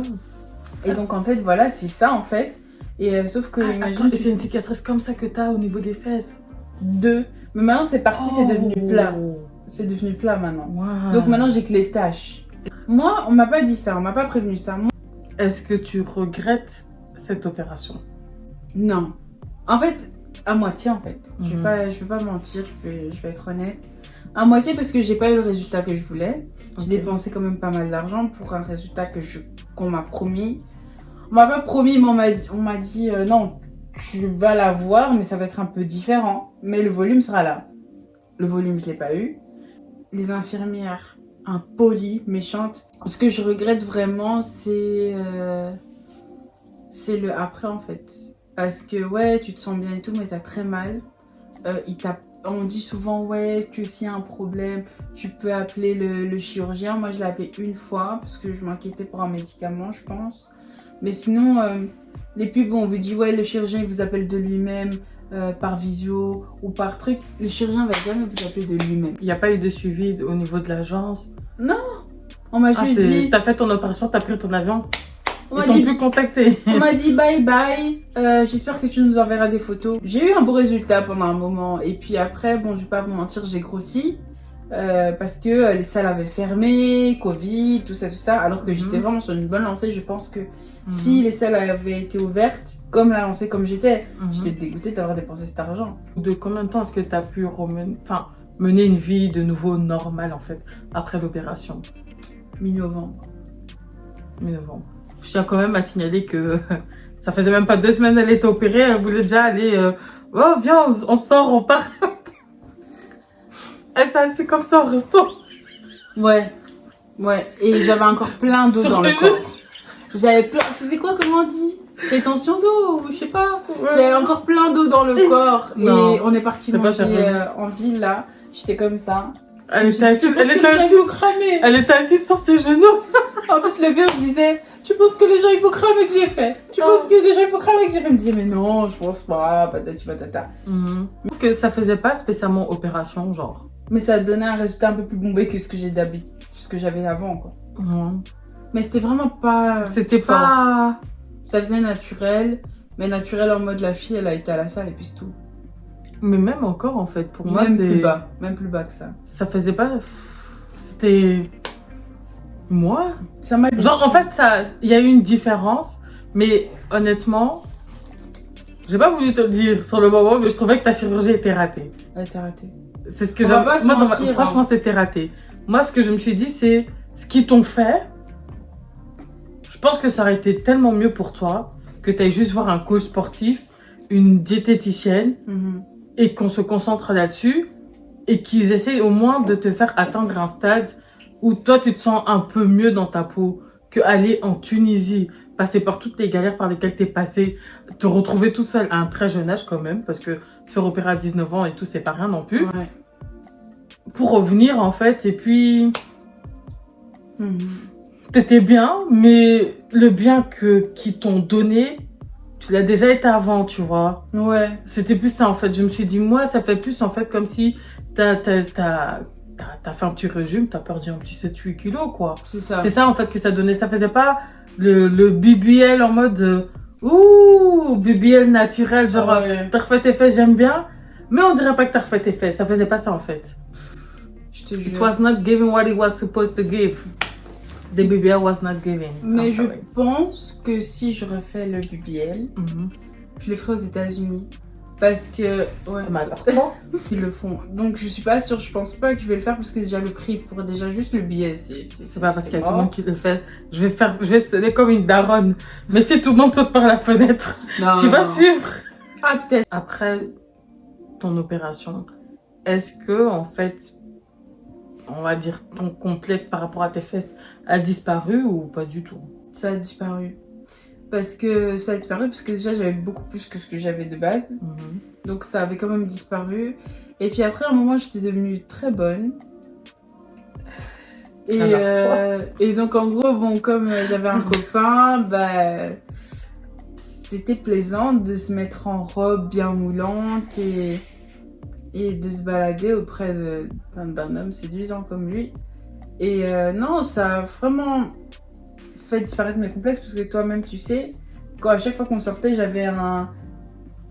Et donc, en fait, voilà, c'est ça, en fait. Et sauf que, imagine... C'est une cicatrice comme ça que tu as au niveau des fesses. 2. Mais maintenant, c'est parti, c'est devenu plat. C'est devenu plat, maintenant. Wow. Donc, maintenant, j'ai que les taches. Moi, on m'a pas dit ça, on m'a pas prévenu ça. Moi... Est-ce que tu regrettes cette opération? Non. En fait, à moitié, en fait. Je vais pas mentir, je vais être honnête. À moitié parce que j'ai pas eu le résultat que je voulais. J'ai dépensé quand même pas mal d'argent pour un résultat qu'on m'a promis. On m'a pas promis, mais on m'a dit non, tu vas l'avoir, mais ça va être un peu différent. Mais le volume sera là. Le volume, je l'ai pas eu. Les infirmières impolies, méchantes. Ce que je regrette vraiment, c'est le après en fait. Parce que ouais, tu te sens bien et tout, mais t'as très mal. On dit souvent ouais que s'il y a un problème, tu peux appeler le chirurgien. Moi, je l'ai appelé une fois parce que je m'inquiétais pour un médicament, je pense. Mais sinon, les pubs, on vous dit ouais, le chirurgien il vous appelle de lui-même par visio ou par truc. Le chirurgien va jamais vous appeler de lui-même. Il n'y a pas eu de suivi au niveau de l'agence? Non. On m'a juste dit... T'as fait ton opération, t'as pris ton avion. Ils t'ont plus contacté. On m'a dit bye bye, j'espère que tu nous enverras des photos. J'ai eu un beau résultat pendant un moment. Et puis après, bon, je vais pas vous mentir, j'ai grossi. Parce que les salles avaient fermé, Covid, tout ça. Alors que j'étais vraiment sur une bonne lancée. Je pense que si les salles avaient été ouvertes, comme la lancée comme j'étais dégoûtée d'avoir dépensé cet argent. De combien de temps est-ce que tu as pu mener une vie de nouveau normale en fait, après l'opération? Mi-novembre. Mi-novembre. Je tiens quand même à signaler que ça faisait même pas 2 semaines qu'elle était opérée, elle voulait déjà aller, oh viens, on sort, on part. Elle s'est assise comme ça au resto. Ouais. Ouais. Et j'avais encore plein d'eau Sur dans le les corps. J'avais plein... C'était quoi, comment on dit? Rétention d'eau, ou je sais pas. Ouais. J'avais encore plein d'eau dans le corps. Non, et on est parti c'est pas manger sérieux. en ville, là. J'étais comme ça. Elle était assise, Tu penses que les gens, ils vont cramer. elle était assise sur ses genoux. En plus, le pire, je disais, tu penses que les gens, ils vont cramer que j'ai fait? Tu penses que les gens, ils vont cramer que j'ai fait? Elle me disait, mais non, je pense pas, patati patata. Que ça faisait pas spécialement opération, genre. Mais ça a donné un résultat un peu plus bombé que ce que j'ai d'habitude, ce que j'avais avant, quoi. Mais c'était vraiment pas. C'était fort. pas. Ça faisait naturel, mais naturel en mode la fille, elle a été à la salle et puis c'est tout. Mais même encore, en fait, pour moi, Même c'est. même plus bas que ça. Ça faisait pas. C'était. Moi. Ça m'a déçu. Genre, en fait, il y a eu une différence, mais honnêtement, j'ai pas voulu te le dire sur le moment, mais je trouvais que ta chirurgie était ratée. Elle était ratée. C'est ce que On va j'avais. pas se Moi, mentir, franchement, hein. c'était raté. Moi, ce que je me suis dit, c'est ce qu'ils t'ont fait. Je pense que ça aurait été tellement mieux pour toi que tu ailles juste voir un coach sportif, une diététicienne, et qu'on se concentre là-dessus et qu'ils essaient au moins de te faire atteindre un stade où toi, tu te sens un peu mieux dans ta peau que aller en Tunisie, passer par toutes les galères par lesquelles tu es passé, te retrouver tout seul à un très jeune âge quand même, parce que se faire opérer à 19 ans et tout, c'est pas rien non plus, Ouais. pour revenir en fait, et puis t'étais bien, mais le bien qu'ils t'ont donné, tu l'as déjà été avant, tu vois. Ouais. C'était plus ça en fait. Je me suis dit, moi, ça fait plus en fait comme si t'as fait un petit régime, t'as perdu un petit 7-8 kilos, quoi. C'est ça. C'est ça en fait que ça donnait. Ça faisait pas le BBL en mode ouh, BBL naturel, genre Ouais. t'as refait tes fesses, j'aime bien. Mais on dirait pas que t'as refait tes fesses. Ça faisait pas ça en fait. Je te It jure. was not giving what it was supposed to give. The BBL was not giving. Mais I'm je sorry. pense que si je refais le BBL, Mhm. je le ferai aux États-Unis. Parce que, ouais, Mais alors, ils le font. Donc je suis pas sûre, je pense pas que je vais le faire parce que déjà le prix pour déjà juste le billet, c'est pas parce qu'il y a tout le mort. monde qui le fait. Je vais sonner comme une daronne. Mais si tout le monde saute par la fenêtre, Non, tu vas non. suivre. Ah, peut-être. Après ton opération, est-ce que, en fait, on va dire, ton complexe par rapport à tes fesses a disparu ou pas du tout? Ça a disparu. Parce que ça a disparu parce que déjà j'avais beaucoup plus que ce que j'avais de base. Mhm. Donc ça avait quand même disparu. Et puis après, à un moment, j'étais devenue très bonne. Et, Alors, et donc en gros, bon, comme j'avais un copain, bah, c'était plaisant de se mettre en robe bien moulante et de se balader auprès d'un homme séduisant comme lui. Et non, ça a vraiment fait disparaître mes complexes parce que toi-même tu sais, quand à chaque fois qu'on sortait, j'avais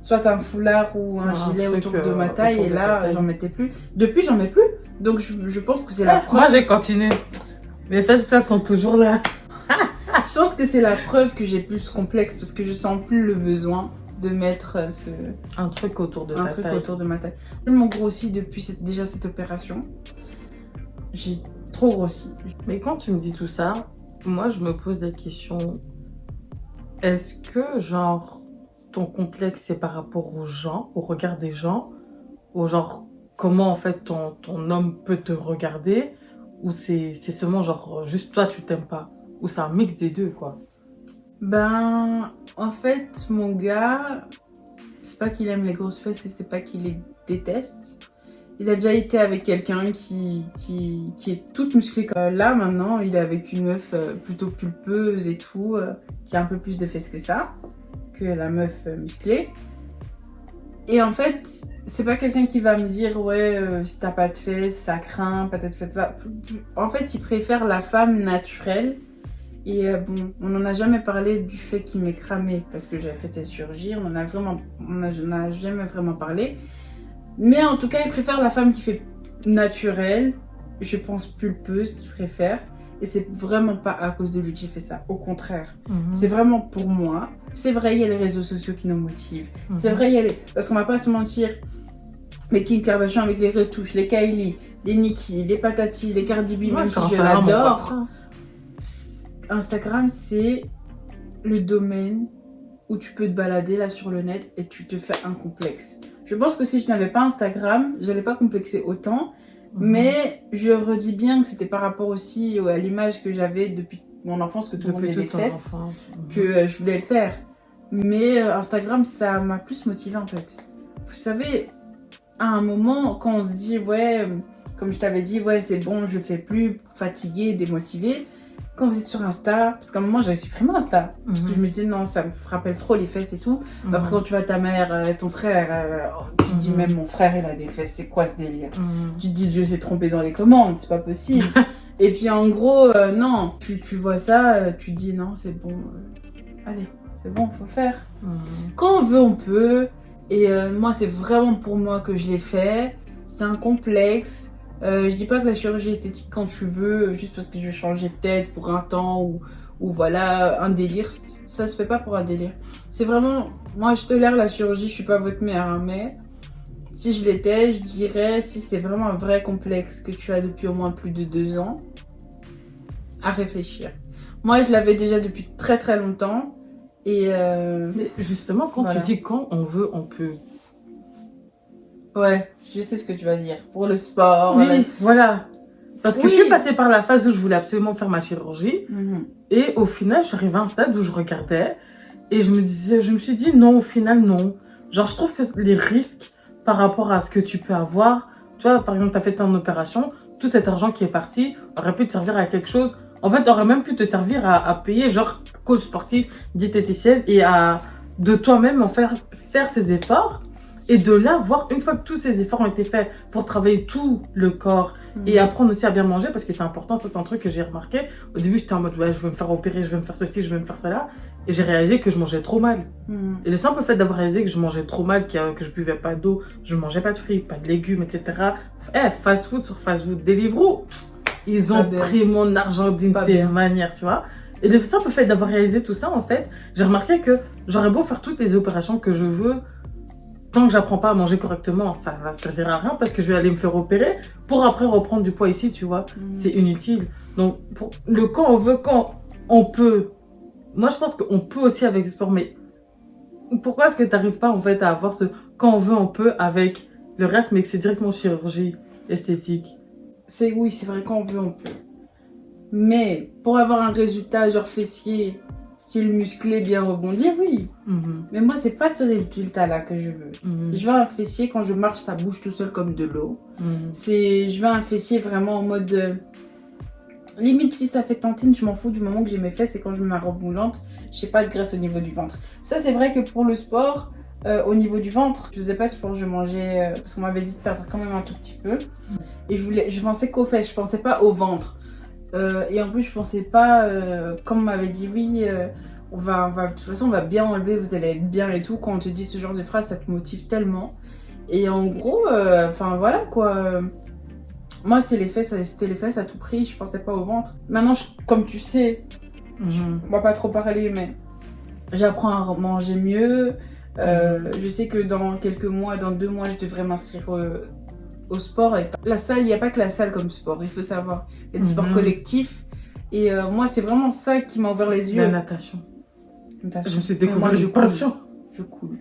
soit un foulard ou un gilet truc, autour de ma taille autour et de ta là taille. j'en mettais plus. Depuis j'en mets plus, donc je pense que c'est la preuve. Moi, j'ai continué. Mes fesses plates sont toujours là. Je pense que c'est la preuve que j'ai plus ce complexe parce que je sens plus le besoin de mettre Un truc autour de un ta truc taille. autour de ma taille. J'ai tellement grossi depuis déjà cette opération. J'ai trop grossi. Mais quand tu me dis tout ça, moi, je me pose la question, est-ce que, genre, ton complexe, c'est par rapport aux gens, au regard des gens, ou genre, comment, en fait, ton homme peut te regarder, ou c'est seulement, genre, juste toi, tu t'aimes pas, ou c'est un mix des deux, quoi. Ben, en fait, mon gars, c'est pas qu'il aime les grosses fesses et c'est pas qu'il les déteste. Il a déjà été avec quelqu'un qui est toute musclée. Là, maintenant, il est avec une meuf plutôt pulpeuse et tout, qui a un peu plus de fesses que ça, que la meuf musclée. Et en fait, c'est pas quelqu'un qui va me dire, ouais, si t'as pas de fesses, ça craint, peut-être ça. En fait, il préfère la femme naturelle. Et bon, on n'en a jamais parlé du fait qu'il m'ait cramé parce que j'avais fait cette chirurgie. On n'a jamais vraiment parlé. Mais en tout cas, il préfère la femme qui fait naturelle. Je pense pulpeuse qu'il préfère. Et c'est vraiment pas à cause de lui que j'ai fait ça. Au contraire. C'est vraiment pour moi. C'est vrai, il y a les réseaux sociaux qui nous motivent. C'est vrai, il y a les... Parce qu'on va pas se mentir. Les Kim Kardashian avec les retouches, les Kylie, les Nicki, les Patati, les Cardi B, même si je l'adore. Instagram, c'est le domaine où tu peux te balader là sur le net et tu te fais un complexe. Je pense que si je n'avais pas Instagram, j'allais pas complexer autant, Mais je redis bien que c'était par rapport aussi à l'image que j'avais depuis mon enfance, que tout le monde ait des fesses, que je voulais le faire. Mais Instagram, ça m'a plus motivée en fait. Vous savez, à un moment, quand on se dit, ouais, comme je t'avais dit, ouais, c'est bon, je fais plus, fatiguée, démotivée. Quand vous êtes sur Insta, parce qu'à un moment, j'avais supprimé Insta. Parce que je me disais, non, ça me rappelle trop les fesses et tout. Après, quand tu vois ta mère, ton frère, tu te dis, même mon frère, il a des fesses, c'est quoi ce délire? Tu te dis, Dieu s'est trompé dans les commandes, c'est pas possible. Et puis, en gros, non, tu vois ça, tu te dis, non, c'est bon, allez, c'est bon, faut le faire. Quand on veut, on peut. Et moi, c'est vraiment pour moi que je l'ai fait. C'est un complexe. Je dis pas que la chirurgie esthétique, quand tu veux, juste parce que je veux changer de tête pour un temps ou voilà, un délire, ça se fait pas pour un délire. C'est vraiment, moi je tolère la chirurgie, je suis pas votre mère, hein, mais si je l'étais, je dirais, si c'est vraiment un vrai complexe que tu as depuis au moins plus de 2 ans, à réfléchir. Moi je l'avais déjà depuis très très longtemps et Mais justement, quand voilà. tu dis quand on veut, on peut. Ouais, je sais ce que tu vas dire. Pour le sport, Oui, voilà. Parce que Oui. je suis passée par la phase où je voulais absolument faire ma chirurgie. Mhm. Et au final, je suis arrivée à un stade où je regardais. Et je me suis dit non, au final, non. Genre, je trouve que les risques par rapport à ce que tu peux avoir. Tu vois, par exemple, tu as fait ton opération. Tout cet argent qui est parti aurait pu te servir à quelque chose. En fait, aurait même pu te servir à payer, genre, coach sportif, diététicienne. Et à de toi-même en faire ces efforts. Et de là, voir une fois que tous ces efforts ont été faits pour travailler tout le corps et apprendre aussi à bien manger, parce que c'est important, ça c'est un truc que j'ai remarqué. Au début, j'étais en mode, ouais, je veux me faire opérer, je veux me faire ceci, je veux me faire cela. Et j'ai réalisé que je mangeais trop mal. Mhm. Et le simple fait d'avoir réalisé que je mangeais trop mal, que je buvais pas d'eau, je mangeais pas de fruits, pas de légumes, etc. Fast food sur fast food, Deliveroo, ils ont pris mon argent d'une certaine manière, tu vois. Et le simple fait d'avoir réalisé tout ça, en fait, j'ai remarqué que j'aurais beau faire toutes les opérations que je veux, tant que j'apprends pas à manger correctement, ça va servir à rien parce que je vais aller me faire opérer pour après reprendre du poids ici, tu vois. C'est inutile. Donc, pour le quand on veut, quand on peut. Moi, je pense qu'on peut aussi avec le sport, mais pourquoi est-ce que tu n'arrives pas en fait à avoir ce quand on veut, on peut avec le reste, mais que c'est directement chirurgie esthétique? Oui, c'est vrai, quand on veut, on peut. Mais pour avoir un résultat genre fessier, style musclé, bien rebondi, oui. Mais moi, c'est pas ce résultat-là que je veux. Je veux un fessier, quand je marche, ça bouge tout seul comme de l'eau. Je veux un fessier vraiment en mode... limite, si ça fait tantine, je m'en fous du moment que j'ai mes fesses et quand je mets ma robe moulante, j'ai pas de graisse au niveau du ventre. Ça, c'est vrai que pour le sport, au niveau du ventre, je faisais pas de sport, je mangeais... parce qu'on m'avait dit de perdre quand même un tout petit peu. Et je pensais qu'aux fesses, je pensais pas au ventre. Et en plus, je pensais pas, comme on m'avait dit, oui, de toute façon, on va bien enlever, vous allez être bien et tout. Quand on te dit ce genre de phrase, ça te motive tellement. Et en gros, enfin voilà quoi. Moi, c'était les fesses à tout prix, je pensais pas au ventre. Maintenant, comme tu sais, on va pas trop parler, mais j'apprends à manger mieux. Je sais que dans quelques mois, dans 2 mois, je devrais m'inscrire au sport. Et la salle, il n'y a pas que la salle comme sport, il faut savoir. Il y a des sports collectifs. Et moi, c'est vraiment ça qui m'a ouvert les yeux. La natation. Je me suis découvert une passion. Je coule.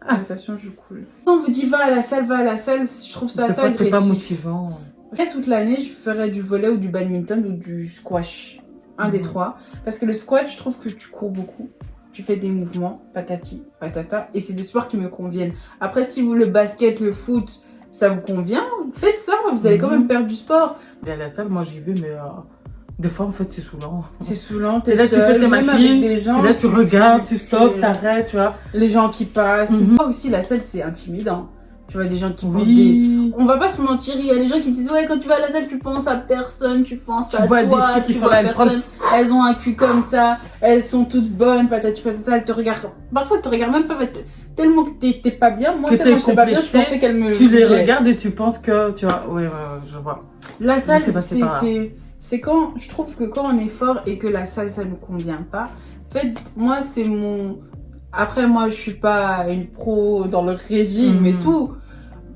Natation, je coule. Quand on vous dit va à la salle, je trouve ça assez agressif. C'est pas motivant. En fait, toute l'année, je ferais du volley ou du badminton ou du squash. Un des 3. Parce que le squash, je trouve que tu cours beaucoup. Tu fais des mouvements, patati, patata. Et c'est des sports qui me conviennent. Après, si vous, le basket, le foot, ça vous convient, faites ça. Vous allez quand même perdre du sport. Et à la salle, moi, j'y vais, mais des fois, en fait, c'est saoulant. C'est saoulant, t'es là, seul, tu fais tes machines, des gens, là, tu regardes, tu stoppes, t'arrêtes, tu vois. Les gens qui passent. Moi aussi, la salle, c'est intimidant. Tu vois, des gens qui portent des... On va pas se mentir, il y a des gens qui disent, ouais, quand tu vas à la salle, tu penses à personne, tu penses à toi, tu vois personne. Elles ont un cul comme ça, elles sont toutes bonnes, patati patata, elles te regardent. Parfois, elles te regardent même pas, tellement que t'es pas bien. Moi, tellement que j'étais pas bien, je pensais qu'elles me... Tu les regardes et tu penses que, tu vois, ouais, je vois. La salle, c'est quand, je trouve que quand on est fort et que la salle, ça nous convient pas. En fait, moi, c'est mon... Après, moi, je suis pas une pro dans le régime et tout.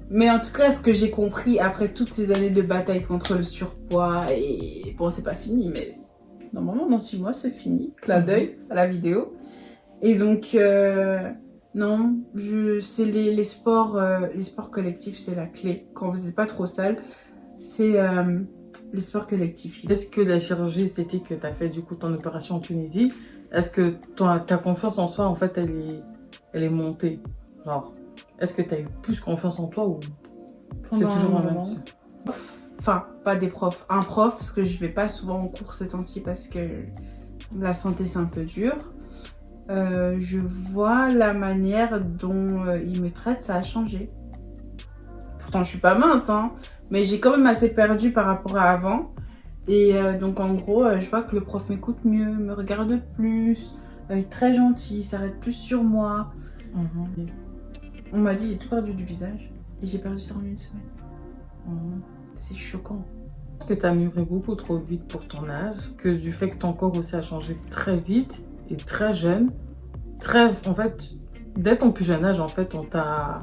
Mais en tout cas, ce que j'ai compris après toutes ces années de bataille contre le surpoids, et bon, c'est pas fini, mais normalement, dans 6 mois, c'est fini. Clin d'œil à la vidéo. Et donc, non, c'est les sports collectifs, c'est la clé. Quand vous n'êtes pas trop sale, c'est les sports collectifs. Est-ce que la chirurgie esthétique que tu as fait, du coup, ton opération en Tunisie, est-ce que ta confiance en soi, en fait, elle est montée? Genre, est-ce que tu as eu plus confiance en toi ou c'est toujours la même chose? Enfin, pas des profs. Un prof, parce que je vais pas souvent en cours ces temps-ci parce que la santé, c'est un peu dur. Je vois la manière dont il me traite, ça a changé. Pourtant, je suis pas mince, hein, mais j'ai quand même assez perdu par rapport à avant. Et donc, en gros, je vois que le prof m'écoute mieux, me regarde plus, est très gentil, s'arrête plus sur moi. On m'a dit j'ai tout perdu du visage et j'ai perdu ça en une semaine. C'est choquant. Parce que tu as mûri beaucoup trop vite pour ton âge, que du fait que ton corps aussi a changé très vite et très jeune. En fait, dès ton plus jeune âge, en fait, on t'a...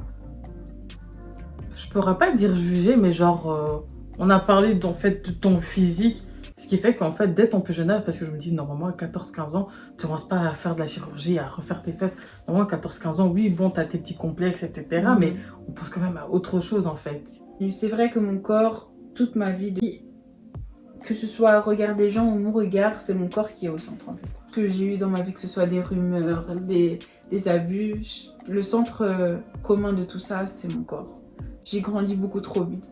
Je pourrais pas dire jugé, mais genre, on a parlé en fait, de ton physique. Ce qui fait qu'en fait, dès ton plus jeune âge, parce que je me dis, normalement, à 14-15 ans, tu commences pas à faire de la chirurgie, à refaire tes fesses. Normalement, à 14-15 ans, oui, bon, tu as tes petits complexes, etc. Mais on pense quand même à autre chose, en fait. C'est vrai que mon corps, toute ma vie, que ce soit le regard des gens ou mon regard, c'est mon corps qui est au centre, en fait. Ce que j'ai eu dans ma vie, que ce soit des rumeurs, des abus, le centre commun de tout ça, c'est mon corps. J'ai grandi beaucoup trop vite.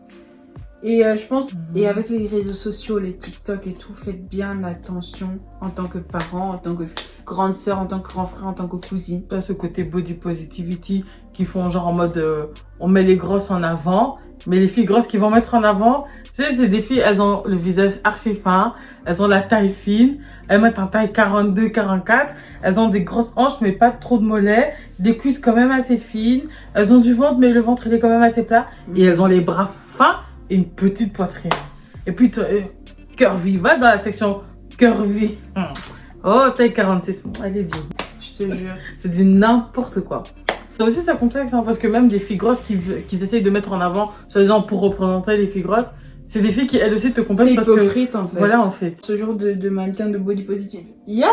Et je pense, et avec les réseaux sociaux, les TikTok et tout, faites bien attention en tant que parent, en tant que grande sœur, en tant que grand frère, en tant que cousine. Pas ce côté body positivity qui font genre en mode on met les grosses en avant, mais les filles grosses qui vont mettre en avant, tu sais, c'est des filles, elles ont le visage archi fin, elles ont la taille fine, elles mettent en taille 42, 44, elles ont des grosses hanches mais pas trop de mollets, des cuisses quand même assez fines, elles ont du ventre mais le ventre il est quand même assez plat, et elles ont les bras fins et une petite poitrine. Et puis, curvy, va dans la section curvy. Oh, taille 46, allez, dis. Je te jure. C'est du n'importe quoi. Ça aussi, c'est complexe, hein, parce que même des filles grosses qui essayent de mettre en avant, soi-disant pour représenter les filles grosses, c'est des filles qui, elles aussi, te complexent parce que... C'est hypocrite, en fait. Voilà, en fait. Ce genre de mannequin de body positive. Il y a,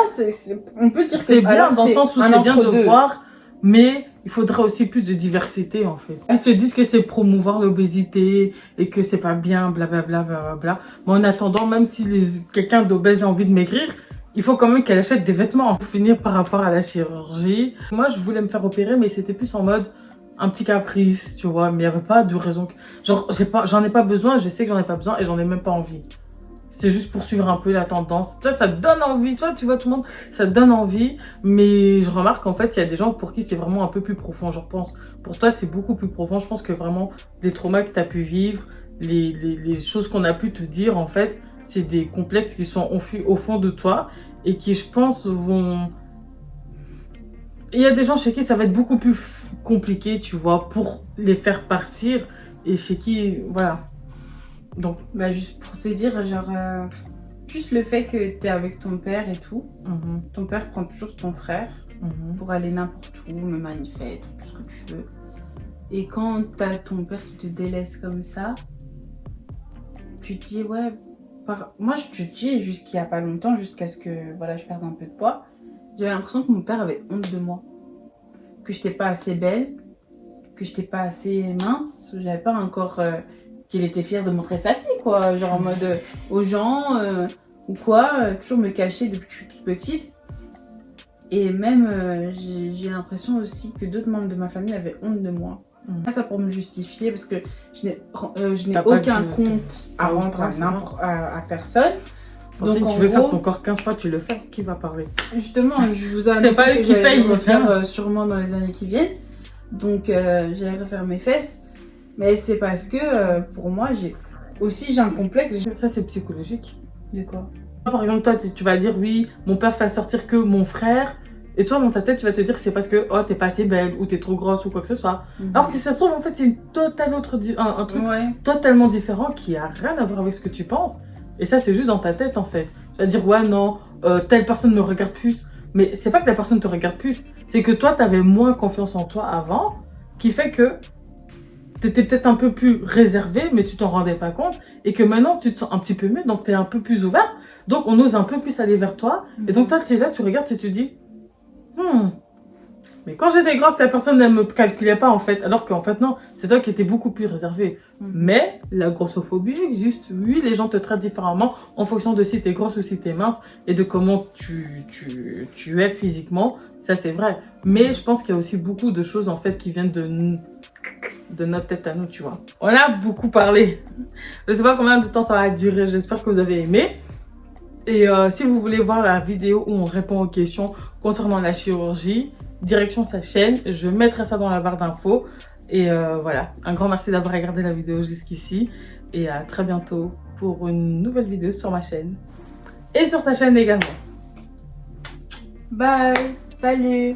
on peut dire que c'est bien dans le sens où c'est bien de voir, mais il faudrait aussi plus de diversité, en fait. Ils se disent que c'est promouvoir l'obésité et que c'est pas bien, blablabla, blablabla. Mais en attendant, même si quelqu'un d'obèse a envie de maigrir, il faut quand même qu'elle achète des vêtements. Pour finir par rapport à la chirurgie, moi, je voulais me faire opérer, mais c'était plus en mode un petit caprice, tu vois. Mais il n'y avait pas de raison. Genre, j'en ai pas besoin, je sais que j'en ai pas besoin et j'en ai même pas envie. C'est juste pour suivre un peu la tendance. Toi, ça te donne envie. Toi, tu vois, tout le monde, ça te donne envie. Mais je remarque qu'en fait, il y a des gens pour qui c'est vraiment un peu plus profond. Je pense, pour toi, c'est beaucoup plus profond. Je pense que vraiment, les traumas que tu as pu vivre, les choses qu'on a pu te dire, en fait, c'est des complexes qui sont enfuis au fond de toi et qui, je pense, vont... Il y a des gens chez qui ça va être beaucoup plus compliqué, tu vois, pour les faire partir et chez qui, voilà. Donc, bah juste pour te dire, genre, juste le fait que t'es avec ton père et tout, ton père prend toujours ton frère pour aller n'importe où, même à une fête, tout ce que tu veux. Et quand t'as ton père qui te délaisse comme ça, tu te dis, ouais, moi je te dis, jusqu'il y a pas longtemps, jusqu'à ce que voilà, je perde un peu de poids, j'avais l'impression que mon père avait honte de moi. Que j'étais pas assez belle, que j'étais pas assez mince, j'avais pas encore... qu'il était fier de montrer sa fille, quoi. Genre en mode aux gens ou quoi, toujours me cacher depuis que je suis toute petite. Et même, j'ai l'impression aussi que d'autres membres de ma famille avaient honte de moi. Pas ça pour me justifier, parce que je n'ai aucun compte à rendre à personne. Donc, si tu veux faire ton corps 15 fois, tu le fais. Qui va parler? Justement, je vous ai annoncé que j'allais le refaire sûrement dans les années qui viennent. Donc, j'allais refaire mes fesses. Mais c'est parce que, pour moi, j'ai un complexe. Ça, c'est psychologique. De quoi? Par exemple, toi, tu vas dire, oui, mon père fait sortir que mon frère. Et toi, dans ta tête, tu vas te dire que c'est parce que, oh, t'es pas assez belle, ou t'es trop grosse, ou quoi que ce soit. Alors que ça se trouve, en fait, c'est une totale autre, un truc totalement différent qui a rien à voir avec ce que tu penses. Et ça, c'est juste dans ta tête, en fait. Tu vas dire, ouais, non, telle personne me regarde plus. Mais c'est pas que la personne te regarde plus. C'est que toi, t'avais moins confiance en toi avant, qui fait que t'étais peut-être un peu plus réservé, mais tu t'en rendais pas compte. Et que maintenant, tu te sens un petit peu mieux, donc t'es un peu plus ouvert. Donc, on ose un peu plus aller vers toi. Et donc, toi, tu es là, tu regardes et tu dis, Mais quand j'étais grosse, la personne ne me calculait pas en fait. Alors qu'en fait, non, c'est toi qui étais beaucoup plus réservée. Mais la grossophobie existe. Oui, les gens te traitent différemment en fonction de si tu es grosse ou si tu es mince et de comment tu es physiquement. Ça, c'est vrai. Mais je pense qu'il y a aussi beaucoup de choses en fait qui viennent de notre tête à nous, tu vois. On a beaucoup parlé. Je sais pas combien de temps ça va durer. J'espère que vous avez aimé. Et si vous voulez voir la vidéo où on répond aux questions concernant la chirurgie, direction sa chaîne, je mettrai ça dans la barre d'infos. Et voilà, un grand merci d'avoir regardé la vidéo jusqu'ici. Et à très bientôt pour une nouvelle vidéo sur ma chaîne. Et sur sa chaîne également. Bye. Salut.